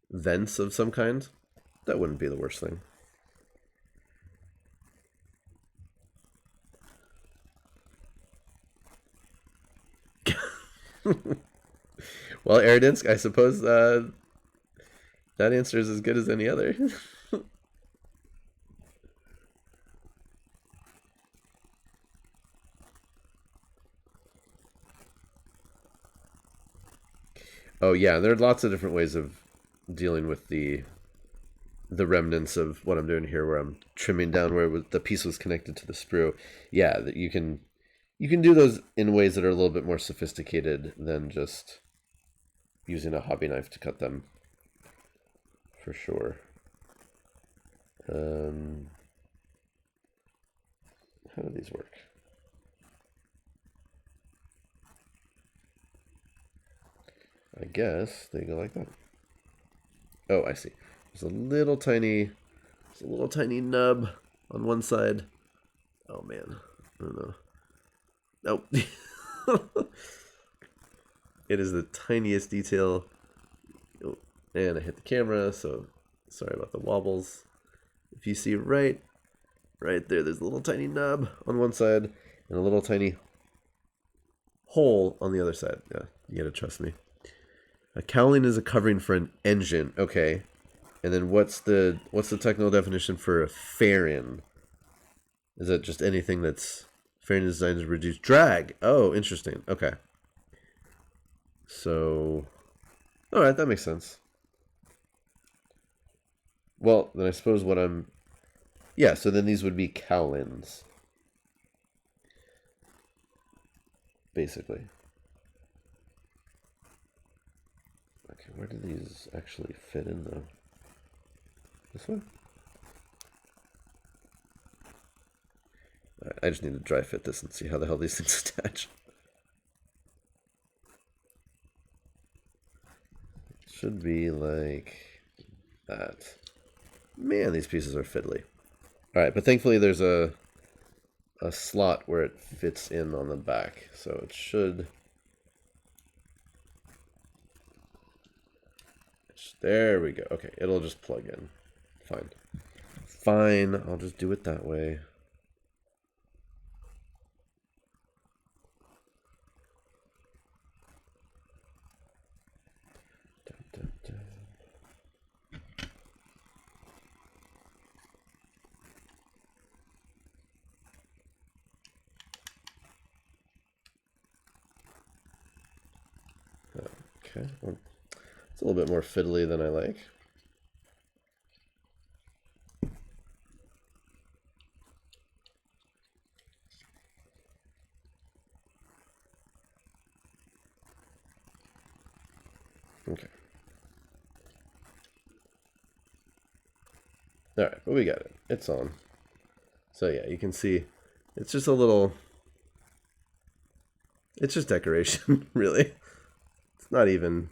vents of some kind. That wouldn't be the worst thing. Well, Aerodinsk, I suppose that answer is as good as any other. Oh yeah, there are lots of different ways of dealing with the remnants of what I'm doing here, where I'm trimming down where the piece was connected to the sprue. Yeah, that you can do those in ways that are a little bit more sophisticated than just using a hobby knife to cut them, for sure. How do these work? I guess they go like that. Oh, I see. There's a little tiny nub on one side. Oh man, I don't know. Nope. It is the tiniest detail. Oh, and I hit the camera, so sorry about the wobbles. If you see right right there. There's a little tiny nub on one side and a little tiny hole on the other side. Yeah, you gotta trust me. A cowling is a covering for an engine. Okay. And then what's the technical definition for a fairing? Is that just anything that's fairing is designed to reduce drag? Oh, interesting. Okay. So, all right, that makes sense. Well, then I suppose what I'm... Yeah, so then these would be cowlings. Basically. Okay, where do these actually fit in, though? This one? I just need to dry fit this and see how the hell these things attach. Should be like that. Man, these pieces are fiddly. Alright, but thankfully there's a slot where it fits in on the back, so it should... There we go. Okay, it'll just plug in. Fine. Fine, I'll just do it that way. Okay, well, it's a little bit more fiddly than I like. Okay. Alright, but we got it. It's on. So yeah, you can see it's just a little... It's just decoration, really. It's not even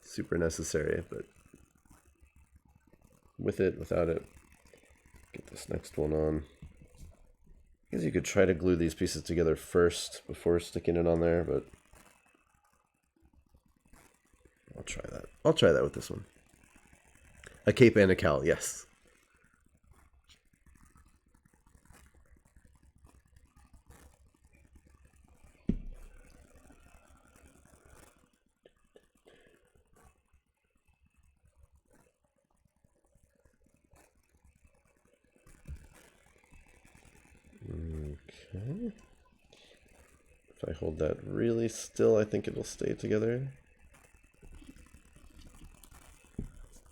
super necessary, but with it, without it, get this next one on. I guess you could try to glue these pieces together first before sticking it on there, but I'll try that. I'll try that with this one. A cape and a cowl, yes. Okay. If I hold that really still, I think it'll stay together.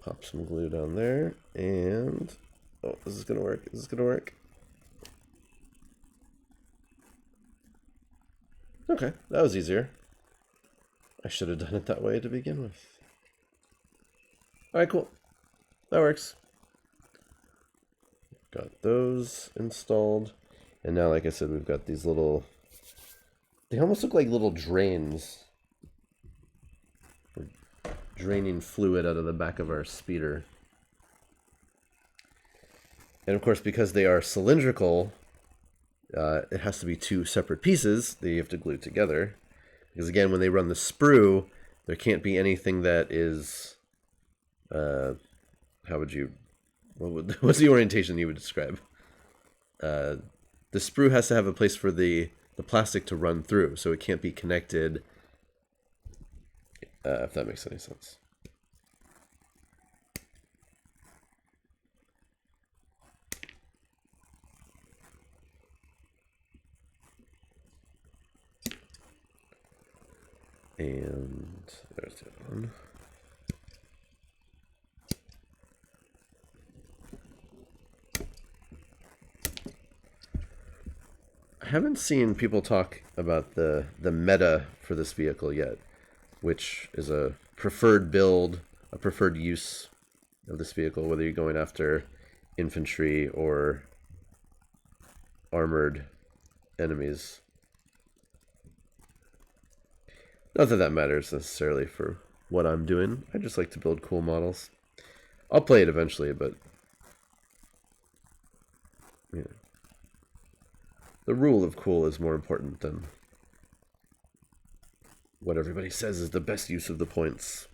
Pop some glue down there, and... Oh, this is gonna work. Is this gonna work? Okay, that was easier. I should have done it that way to begin with. Alright, cool. That works. Got those installed. And now, like I said, we've got these little... They almost look like little drains. We're draining fluid out of the back of our speeder. And of course, because they are cylindrical, it has to be two separate pieces that you have to glue together. Because again, when they run the sprue, there can't be anything that is... how would you... what's the orientation you would describe? The sprue has to have a place for the plastic to run through, so it can't be connected, if that makes any sense. And there's the other one. I haven't seen people talk about the meta for this vehicle yet, which is a preferred build, a preferred use of this vehicle, whether you're going after infantry or armored enemies. Not that that matters necessarily for what I'm doing. I just like to build cool models. I'll play it eventually, but yeah. The rule of cool is more important than what everybody says is the best use of the points.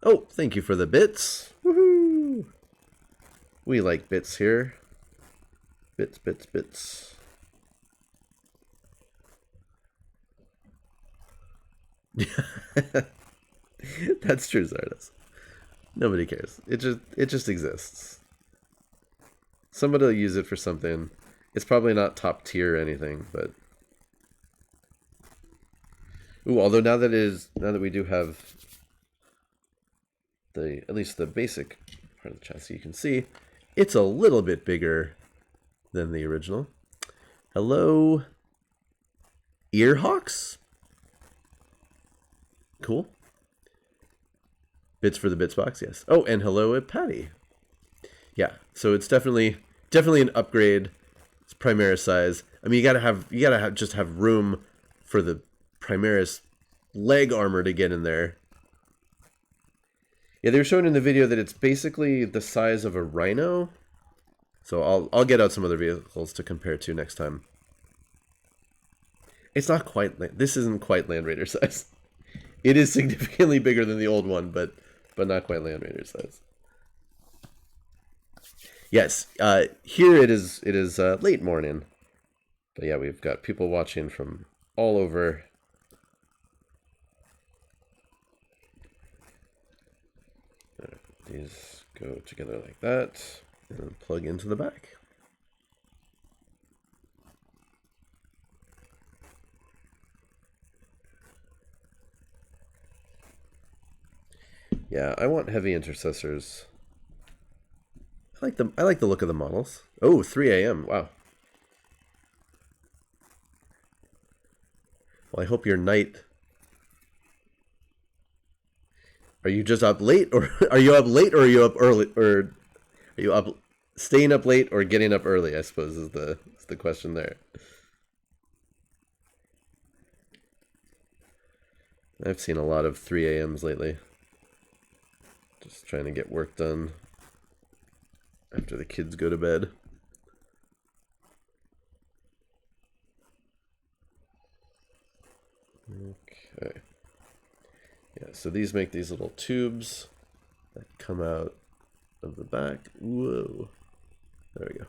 Oh, thank you for the bits. Woohoo! We like bits here. Bits, bits, bits. That's true, Zardos. Nobody cares. It just exists. Somebody will use it for something. It's probably not top tier or anything, but ooh, although now that we do have at least the basic part of the chassis, you can see it's a little bit bigger than the original. Hello, Earhawks. Cool. Bits for the bits box, yes. Oh, and hello, Patty. Yeah, so it's definitely an upgrade. It's Primaris size. I mean, you gotta just have room for the Primaris leg armor to get in there. Yeah, they were showing in the video that it's basically the size of a Rhino. So I'll get out some other vehicles to compare to next time. It's not quite. This isn't quite Land Raider size. It is significantly bigger than the old one, but not quite Land Raider size. Yes, here it is late morning. But yeah, we've got people watching from all over. These go together like that, and plug into the back. Yeah, I want heavy intercessors. I like the look of the models. Oh, 3 a.m. Wow. Well, I hope your night. Are you just up late, or are you up late, or are you up early, or are you up staying up late or getting up early? I suppose is the question there. I've seen a lot of 3 a.m.s lately. Just trying to get work done after the kids go to bed. Okay. Yeah, so these make these little tubes that come out of the back. Whoa. There we go.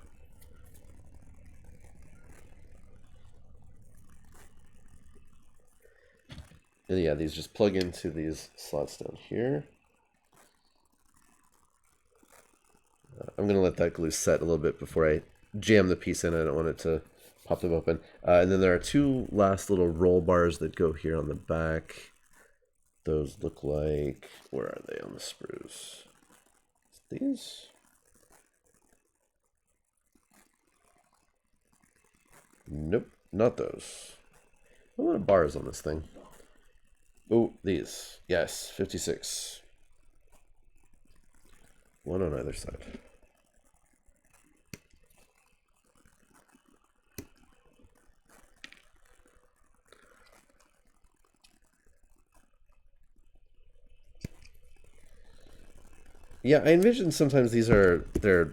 And yeah, these just plug into these slots down here. I'm going to let that glue set a little bit before I jam the piece in. I don't want it to pop them open. And then there are two last little roll bars that go here on the back. Those look like, where are they on the sprues? These? Nope, not those. A lot of bars on this thing. Oh, these. Yes, 56. One on either side. Yeah, I envision sometimes they're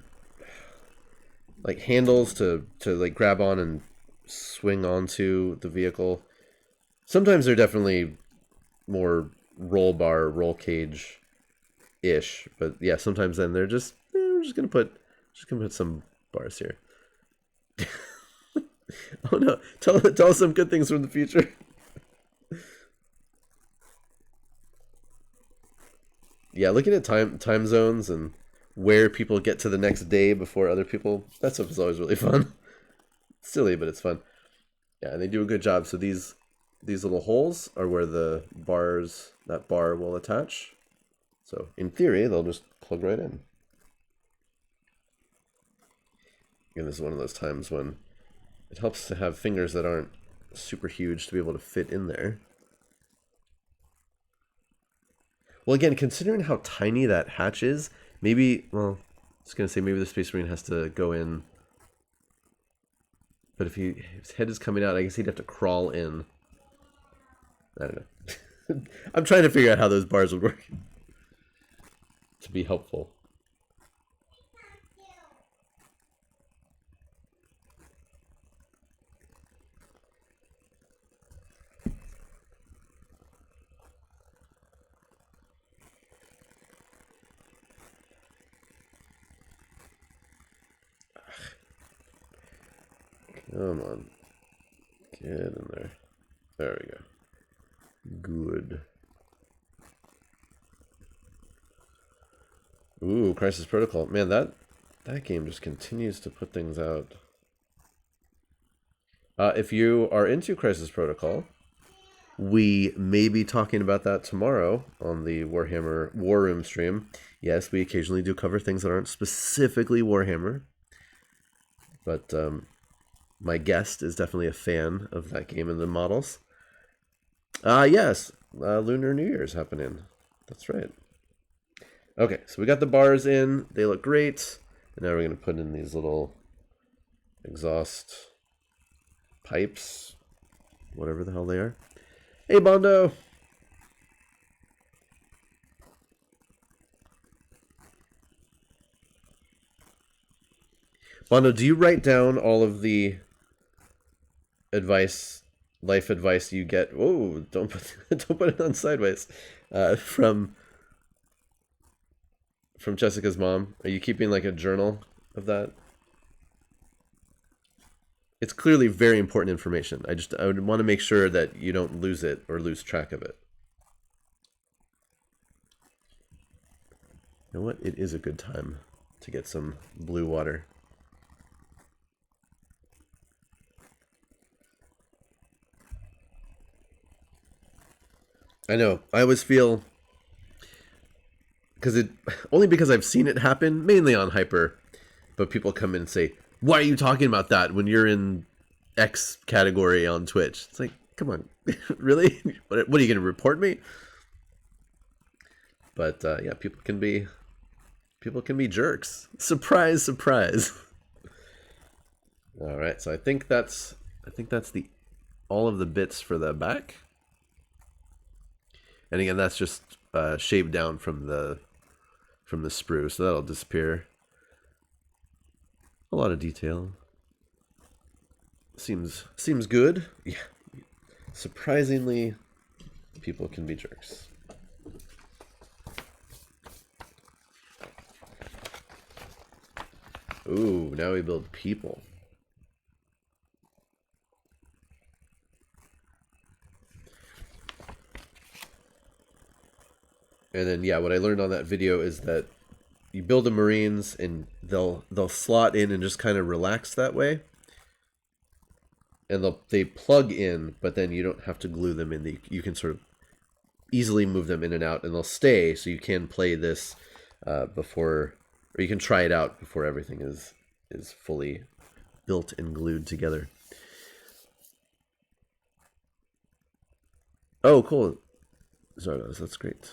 like handles to like grab on and swing onto the vehicle. Sometimes they're definitely more roll bar, roll cage ish, but yeah, sometimes then they're just we're just gonna put some bars here. Oh no! Tell us some good things from the future. Yeah, looking at time zones and where people get to the next day before other people, that stuff is always really fun. It's silly, but it's fun. Yeah, and they do a good job. So these little holes are where that bar will attach. So in theory, they'll just plug right in. And this is one of those times when it helps to have fingers that aren't super huge to be able to fit in there. Well, again, considering how tiny that hatch is, maybe, well, I was going to say maybe the Space Marine has to go in. But if his head is coming out, I guess he'd have to crawl in. I don't know. I'm trying to figure out how those bars would work to be helpful. Come on. Get in there. There we go. Good. Ooh, Crisis Protocol. Man, that game just continues to put things out. If you are into Crisis Protocol, we may be talking about that tomorrow on the Warhammer War Room stream. Yes, we occasionally do cover things that aren't specifically Warhammer. But my guest is definitely a fan of that game and the models. Yes, Lunar New Year's happening. That's right. Okay, so we got the bars in. They look great. And now we're going to put in these little exhaust pipes, whatever the hell they are. Hey, Bondo! Bondo, do you write down all of the advice, life advice you get? Whoa, don't put it on sideways. From Jessica's mom. Are you keeping like a journal of that? It's clearly very important information. I would want to make sure that you don't lose it or lose track of it. You know what? It is a good time to get some blue water. I know. I always feel only because I've seen it happen, mainly on Hyper, but people come in and say, "Why are you talking about that when you're in X category on Twitch?" It's like, come on, really? What are you going to report me? But yeah, people can be jerks. Surprise, surprise. All right, so I think that's all of the bits for the back. And again, that's just shaved down from the sprue, so that'll disappear. A lot of detail. Seems good. Yeah. Surprisingly, people can be jerks. Ooh, now we build people. And then, yeah, what I learned on that video is that you build the Marines and they'll slot in and just kind of relax that way. And they plug in, but then you don't have to glue them in. You can sort of easily move them in and out, and they'll stay. So you can play this before, or you can try it out before everything is fully built and glued together. Oh, cool. Zardoz, that's great.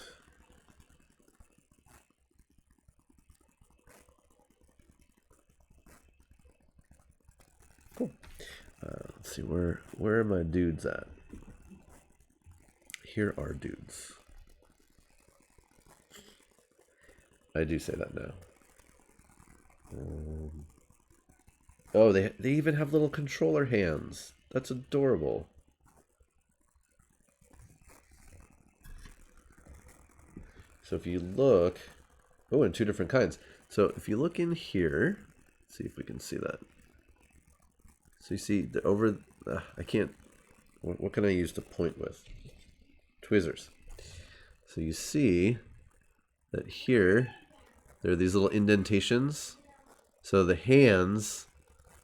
Cool. Let's see, where are my dudes at? Here are dudes. I do say that now. Oh, they even have little controller hands. That's adorable. So if you look, oh, and two different kinds. So if you look in here, let's see if we can see that. So you see the I can't. What can I use to point with? Tweezers. So you see that here there are these little indentations. So the hands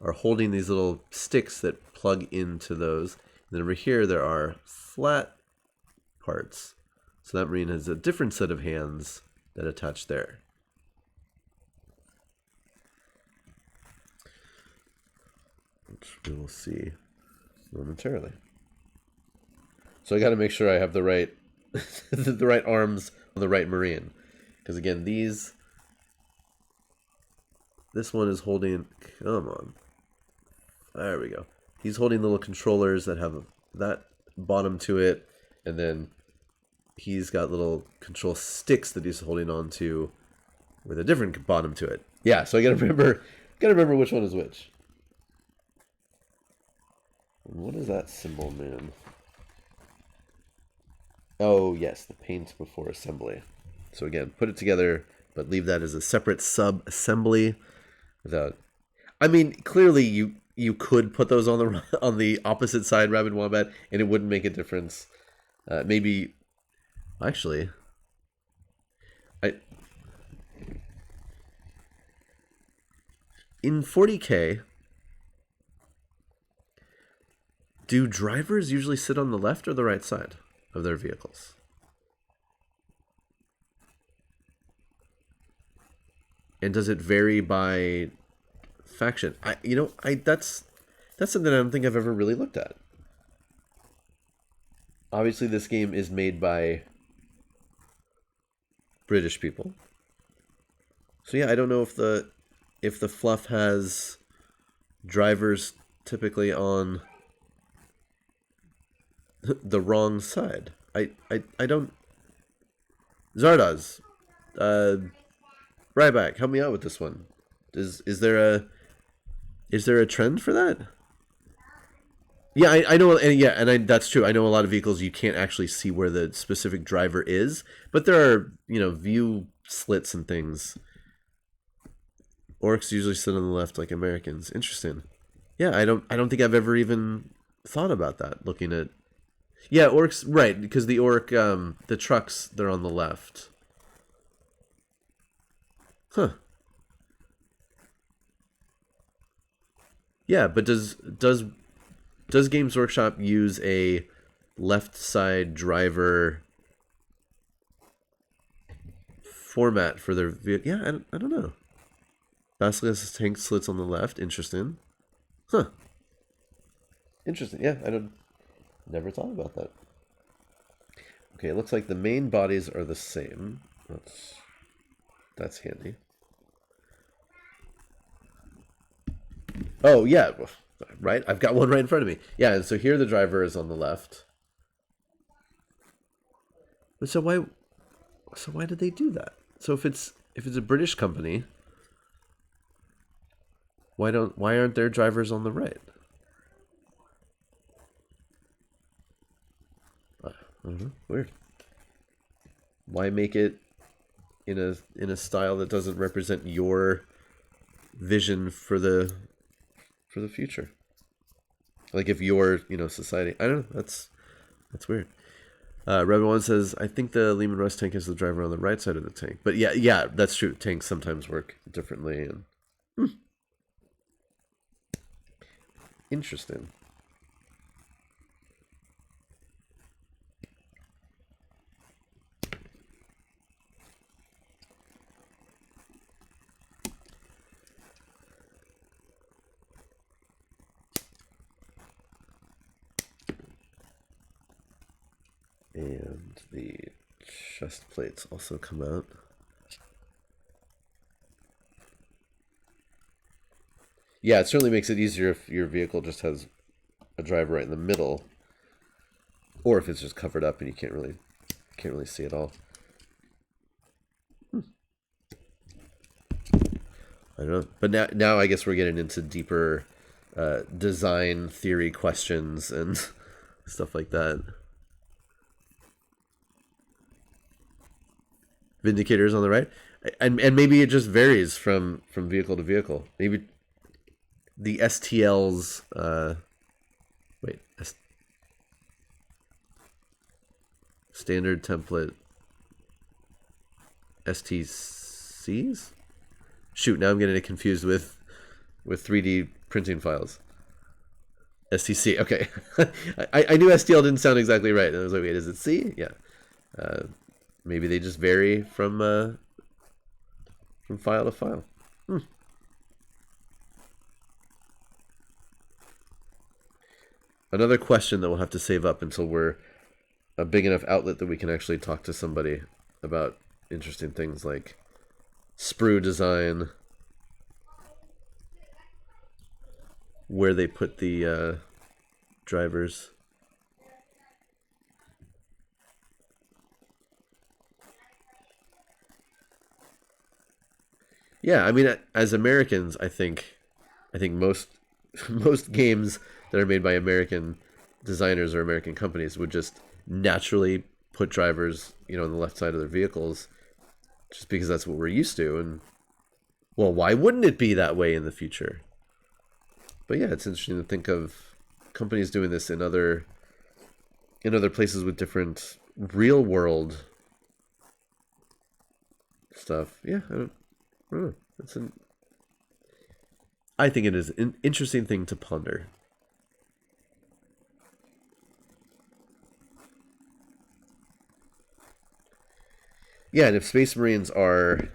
are holding these little sticks that plug into those. And then over here there are flat parts. So that Marine has a different set of hands that attach there. Which we will see momentarily. So I got to make sure I have the right the right arms on the right Marine, because again, this one is holding. Come on, there we go. He's holding little controllers that have that bottom to it, and then he's got little control sticks that he's holding on to with a different bottom to it. Yeah, so I gotta remember which one is which. What is that symbol mean? Oh, yes, the paint before assembly. So again, put it together, but leave that as a separate sub-assembly. I mean, clearly you could put those on the on the opposite side, Rabid Wombat, and it wouldn't make a difference. Maybe, actually, I in 40K, do drivers usually sit on the left or the right side of their vehicles? And does it vary by faction? That's something I don't think I've ever really looked at. Obviously, this game is made by British people. So yeah, I don't know if the fluff has drivers typically on the wrong side. I don't. Zardoz, Ryback, help me out with this one. Is there a trend for that? Yeah, I know, and that's true. I know a lot of vehicles you can't actually see where the specific driver is, but there are view slits and things. Orcs usually sit on the left like Americans. Interesting. Yeah, I don't think I've ever even thought about that. Looking at, yeah, orcs, right? Because the orc, the trucks, they're on the left. Huh. Yeah, but does Games Workshop use a left side driver format for their vehicle? Yeah, I don't know. Basilisk tank slits on the left. Interesting. Huh. Interesting. Yeah, never thought about that. Okay, it looks like the main bodies are the same. That's handy. Oh, yeah. Right? I've got one right in front of me. Yeah, and so here the driver is on the left. But so why did they do that? So if it's a British company, why aren't their drivers on the right? I don't know. Weird. Why make it in a style that doesn't represent your vision for the future? Like if your society. I don't know. That's weird. Rebel One says, I think the Lehman Russ tank is the driver on the right side of the tank. But yeah, that's true. Tanks sometimes work differently. And interesting. And the chest plates also come out. Yeah, it certainly makes it easier if your vehicle just has a driver right in the middle, or if it's just covered up and you can't really see it all. I don't know, but now I guess we're getting into deeper design theory questions and stuff like that. Vindicators on the right, and maybe it just varies from vehicle to vehicle. Maybe the STLs. Standard template STCs. Shoot, now I'm getting it confused with 3D printing files. STC. Okay, I knew STL didn't sound exactly right, and I was like, wait, is it C? Yeah. Maybe they just vary from file to file. Another question that we'll have to save up until we're a big enough outlet that we can actually talk to somebody about interesting things like sprue design, where they put the drivers. Yeah, I mean, as Americans, I think most games that are made by American designers or American companies would just naturally put drivers, on the left side of their vehicles, just because that's what we're used to. And well, why wouldn't it be that way in the future? But yeah, it's interesting to think of companies doing this in other places with different real world stuff. Yeah, I don't know. I think it is an interesting thing to ponder. Yeah, and if Space Marines are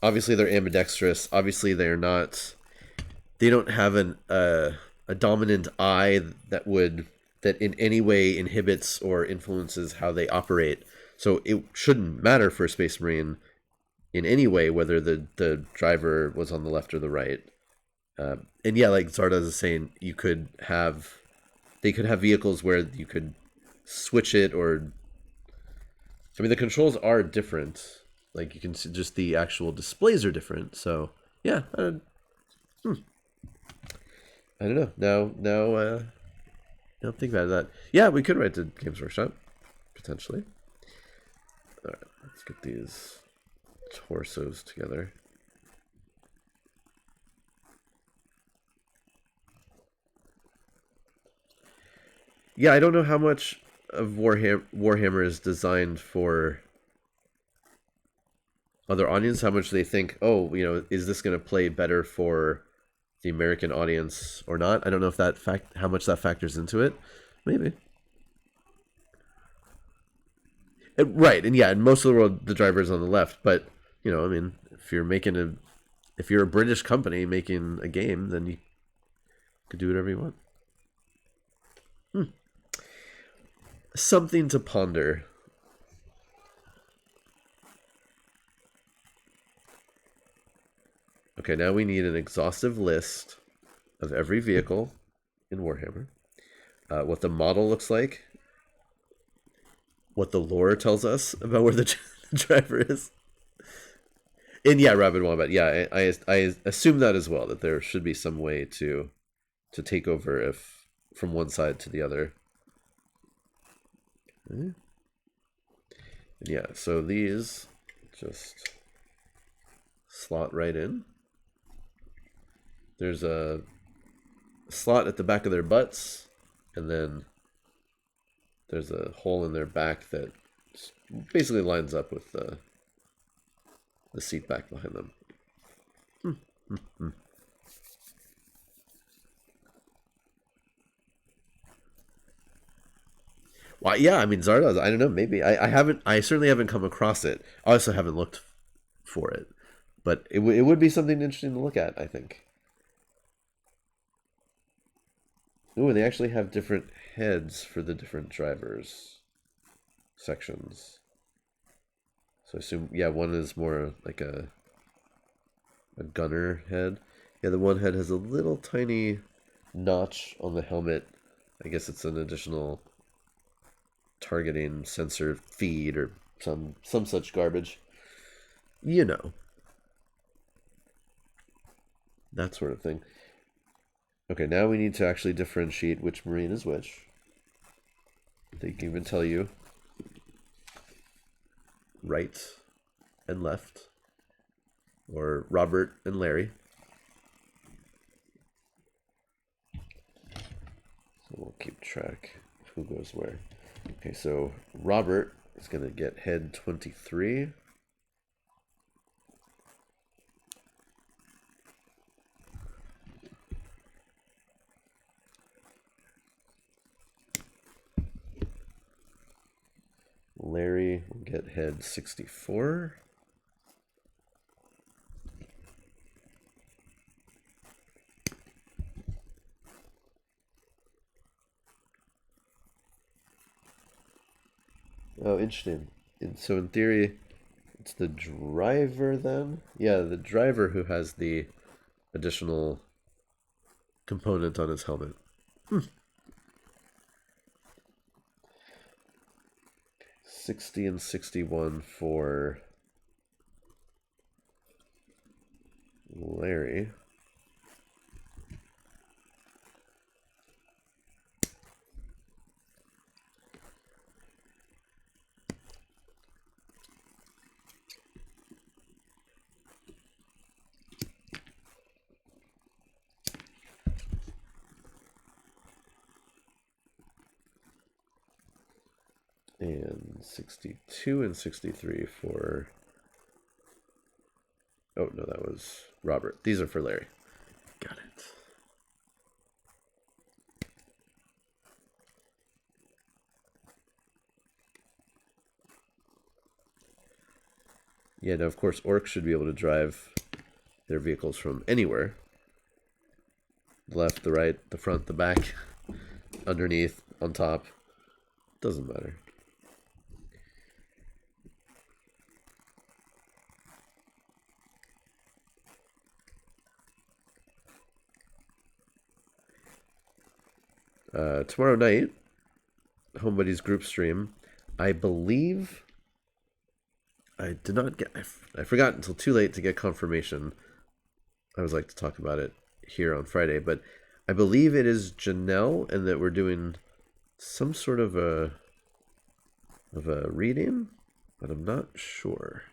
obviously they're ambidextrous, obviously they don't have a dominant eye that in any way inhibits or influences how they operate. So it shouldn't matter for a Space Marine in any way whether the driver was on the left or the right. And yeah, like Zardoz is saying, they could have vehicles where you could switch it, or I mean the controls are different. Like you can see just the actual displays are different. So yeah, I don't know. Now think about that. Yeah, we could write to Games Workshop potentially. All right, let's get these torsos together. Yeah, I don't know how much of Warhammer is designed for other audience. How much they think, oh, is this going to play better for the American audience or not? I don't know if how much that factors into it. Maybe. Right, and yeah, in most of the world, the driver is on the left. But I mean, if you're a British company making a game, then you could do whatever you want. Something to ponder. Okay, now we need an exhaustive list of every vehicle in Warhammer, what the model looks like, what the lore tells us about where the driver is. And yeah, Rabid Wombat. Yeah, I assume that as well, that there should be some way to take over if from one side to the other. Okay. Yeah, so these just slot right in. There's a slot at the back of their butts, and then there's a hole in their back that basically lines up with the seat back behind them. Well, yeah, I mean Zardoz. I don't know. Maybe I haven't. I certainly haven't come across it. I also haven't looked for it, but it would be something interesting to look at, I think. Ooh, and they actually have different heads for the different drivers sections. So I assume, yeah, one is more like a gunner head. Yeah, the one head has a little tiny notch on the helmet. I guess it's an additional targeting sensor feed or some such garbage. That sort of thing. Okay, now we need to actually differentiate which Marine is which. They can even tell you right and left, or Robert and Larry. So we'll keep track of who goes where. Okay, so Robert is going to get head 23. Larry will get head 64. Oh, interesting. And so in theory, it's the driver then? Yeah, the driver who has the additional component on his helmet. 60 and 61 for Larry. And 62 and 63 for... Oh, no, that was Robert. These are for Larry. Got it. Yeah, now, of course, orcs should be able to drive their vehicles from anywhere. The left, the right, the front, the back, underneath, on top. Doesn't matter. Tomorrow night, Home Buddies group stream, I believe... I did not get... I forgot until too late to get confirmation. I always like to talk about it here on Friday, but I believe it is Janelle, and that we're doing some sort of a reading, but I'm not sure.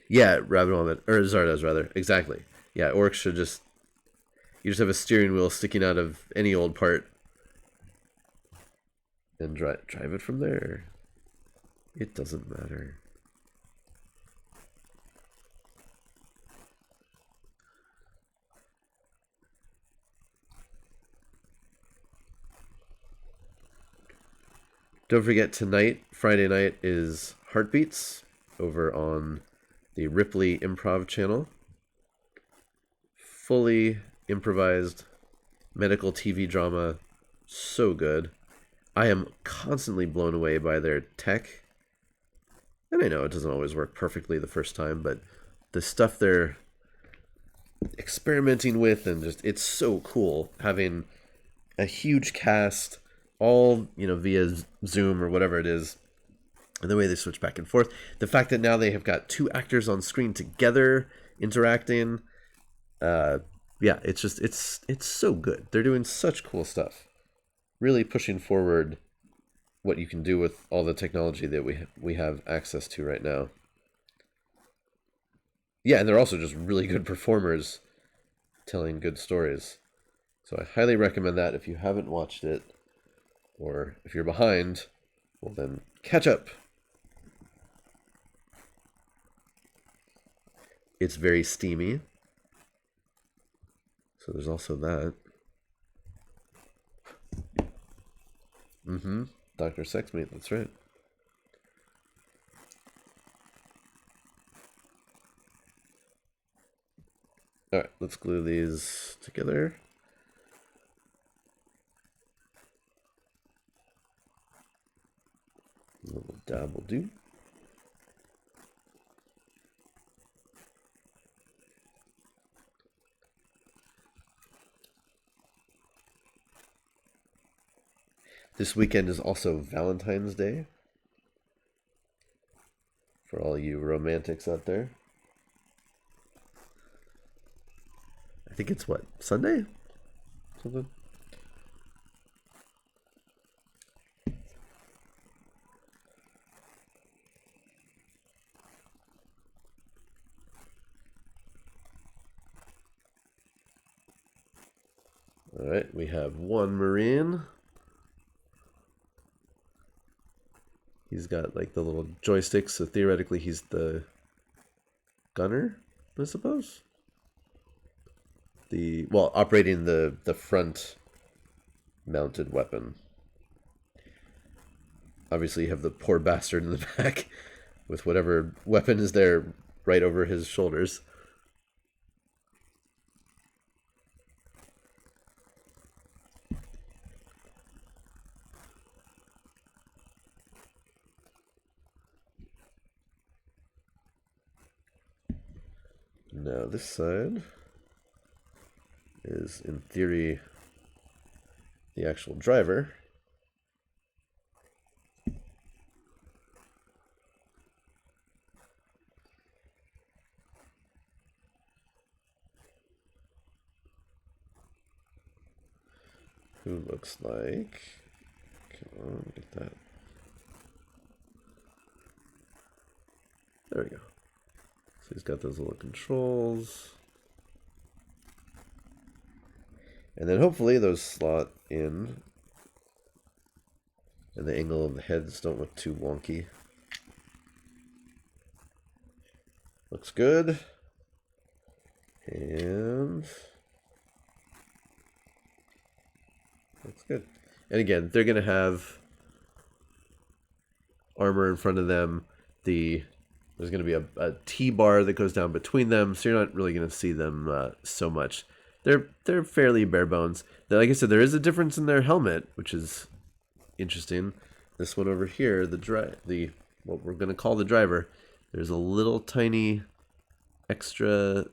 Yeah, Rabbit Almond, or Zardoz rather, exactly. Yeah, orcs should just... You just have a steering wheel sticking out of any old part and drive it from there. It doesn't matter. Don't forget, tonight, Friday night, is Heartbeats over on the Ripley Improv channel. Fully improvised medical TV drama. So good. I am constantly blown away by their tech. And I know it doesn't always work perfectly the first time, but the stuff they're experimenting with, and just, it's so cool having a huge cast, all, you know, via Zoom or whatever it is, and the way they switch back and forth. The fact that now they have got two actors on screen together interacting. Yeah, it's just, it's so good. They're doing such cool stuff. Really pushing forward what you can do with all the technology that we have access to right now. Yeah, and they're also just really good performers telling good stories. So I highly recommend that if you haven't watched it, or if you're behind, well then catch up. It's very steamy. So there's also that. Mm-hmm. Dr. Sexmate, that's right. Alright, let's glue these together. A little dab will do. This weekend is also Valentine's Day. For all you romantics out there. I think it's what? Sunday? Something? Alright, we have one Marine. He's got like the little joysticks, so theoretically he's the gunner, I suppose. Well, operating the front mounted weapon. Obviously you have the poor bastard in the back with whatever weapon is there right over his shoulders. Now this side is, in theory, the actual driver. Who looks like... Come on, get that. There we go. So he's got those little controls. And then hopefully those slot in And the angle of the heads don't look too wonky. Looks good. And looks good. And again, they're going to have armor in front of them. There's going to be a T-bar that goes down between them, so you're not really going to see them so much. They're fairly bare bones. Like I said, there is a difference in their helmet, which is interesting. This one over here, the what we're going to call the driver, there's a little tiny extra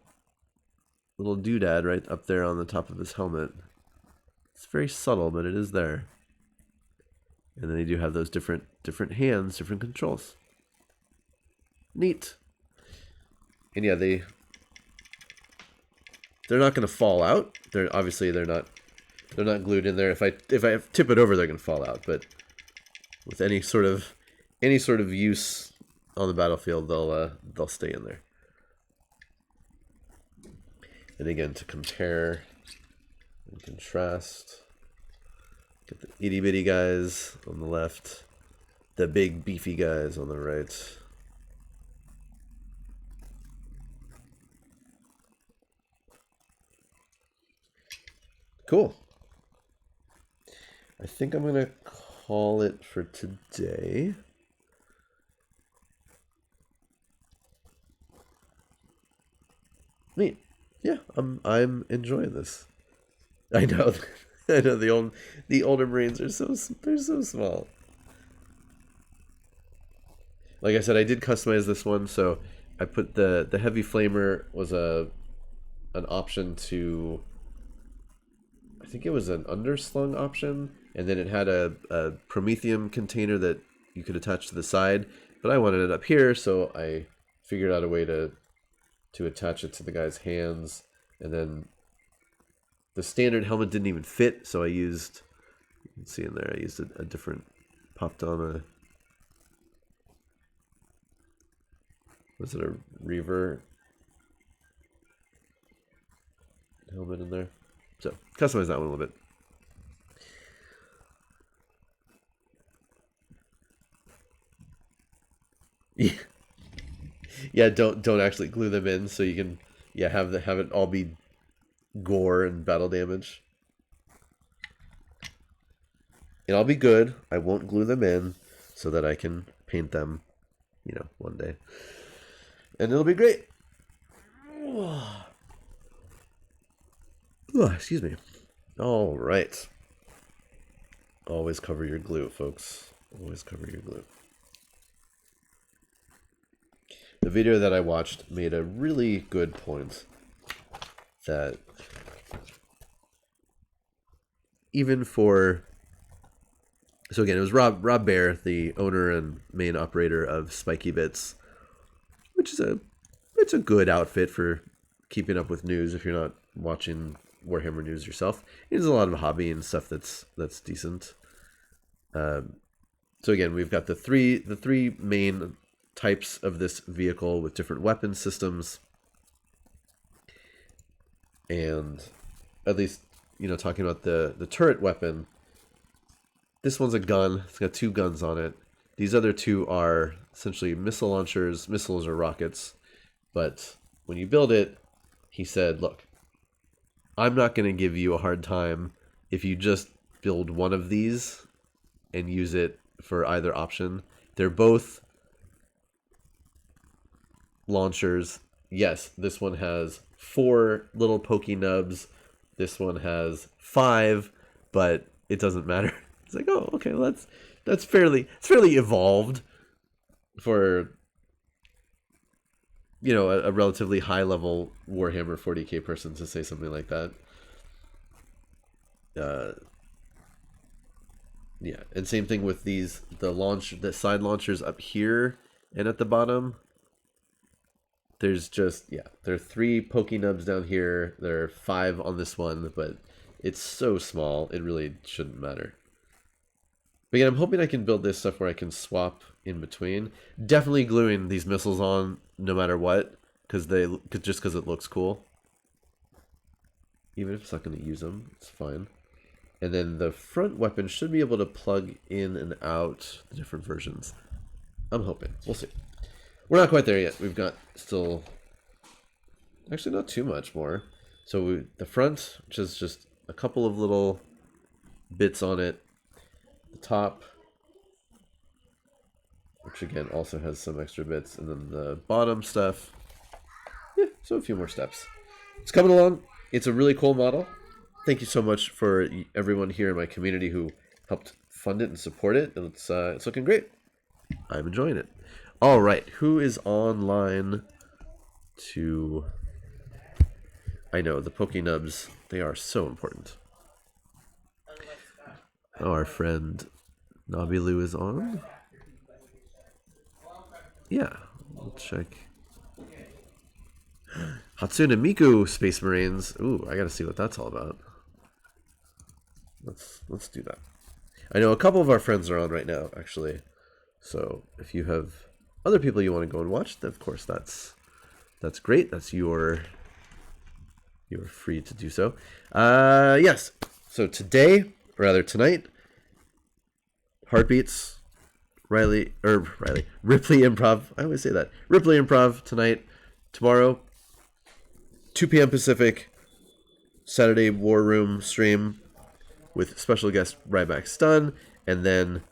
little doodad right up there on the top of his helmet. It's very subtle, but it is there. And then they do have those different hands, different controls. Neat. And yeah, they're not going to fall out. They're not glued in there. If I tip it over, they're going to fall out. But with any sort of use on the battlefield, they'll stay in there. And again, to compare and contrast, get the itty bitty guys on the left, the big beefy guys on the right. Cool. I think I'm gonna call it for today. Neat. Yeah, I'm enjoying this. I know. I know the older Marines are so small. Like I said, I did customize this one, so I put the heavy flamer was an option to, I think it was an underslung option, and then it had a Promethium container that you could attach to the side, but I wanted it up here, so I figured out a way to attach it to the guy's hands, and then the standard helmet didn't even fit, so I used, you can see in there, I used a different, popped on a, was it a Reaver helmet in there? So, customize that one a little bit. Yeah, don't actually glue them in, so you can have it all be gore and battle damage. And I'll be good. I won't glue them in so that I can paint them, one day. And it'll be great. Oh, excuse me. All right. Always cover your glue, folks. Always cover your glue. The video that I watched made a really good point that even for, so again, it was Rob Bear, the owner and main operator of Spiky Bits, which is it's a good outfit for keeping up with news if you're not watching Warhammer news yourself. There's a lot of hobby and stuff that's decent. So again, we've got the three main types of this vehicle with different weapon systems, and at least talking about the turret weapon, this one's a gun. It's got 2 guns on it. These other 2 are essentially missile launchers, missiles or rockets. But when you build it, he said, look, I'm not going to give you a hard time if you just build one of these and use it for either option. They're both launchers. Yes, this one has 4 little pokey nubs. This one has 5, but it doesn't matter. It's like, oh, okay, well, that's fairly evolved for a relatively high level Warhammer 40k person to say something like that. Yeah, and same thing with the side launchers up here and at the bottom. There's just, there are 3 pokey nubs down here. There are 5 on this one, but it's so small, it really shouldn't matter. But again, I'm hoping I can build this stuff where I can swap in between. Definitely gluing these missiles on no matter what, just because it looks cool. Even if it's not going to use them, it's fine. And then the front weapon should be able to plug in and out the different versions. I'm hoping. We'll see. We're not quite there yet. We've got still... Actually, not too much more. So the front, which is just a couple of little bits on it. The top, which again also has some extra bits. And then the bottom stuff. Yeah, so a few more steps. It's coming along. It's a really cool model. Thank you so much for everyone here in my community who helped fund it and support it. And it's looking great. I'm enjoying it. All right, who is online to... I know, the Pokenubs, they are so important. Oh, our friend Nabilu is on. Yeah, we'll check. Hatsune Miku Space Marines. Ooh, I gotta see what that's all about. Let's do that. I know a couple of our friends are on right now, actually. So if you have other people you want to go and watch, then of course that's great. That's you're free to do so. Yes. So today, or rather tonight, Heartbeats, Ripley Improv. I always say that. Ripley Improv tonight. Tomorrow, 2 p.m. Pacific, Saturday War Room stream with special guest Ryback Stun, and then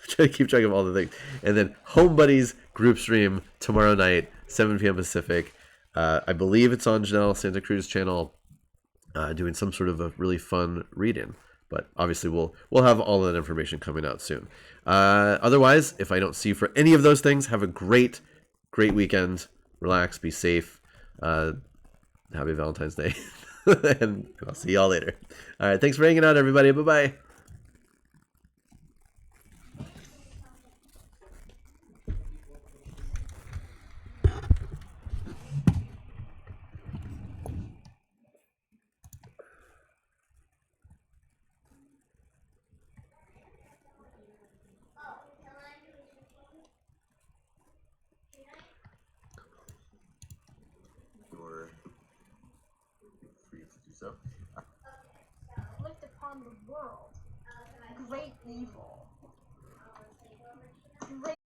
trying to keep track of all the things. And then Home Buddies group stream tomorrow night, 7 p.m. Pacific. I believe it's on Janelle Santa Cruz channel, doing some sort of a really fun read-in. But obviously we'll have all that information coming out soon. Otherwise, if I don't see you for any of those things, have a great weekend. Relax, be safe. Happy Valentine's Day. And I'll see y'all later. All right, thanks for hanging out, everybody. Bye-bye. Looked upon the world, great evil.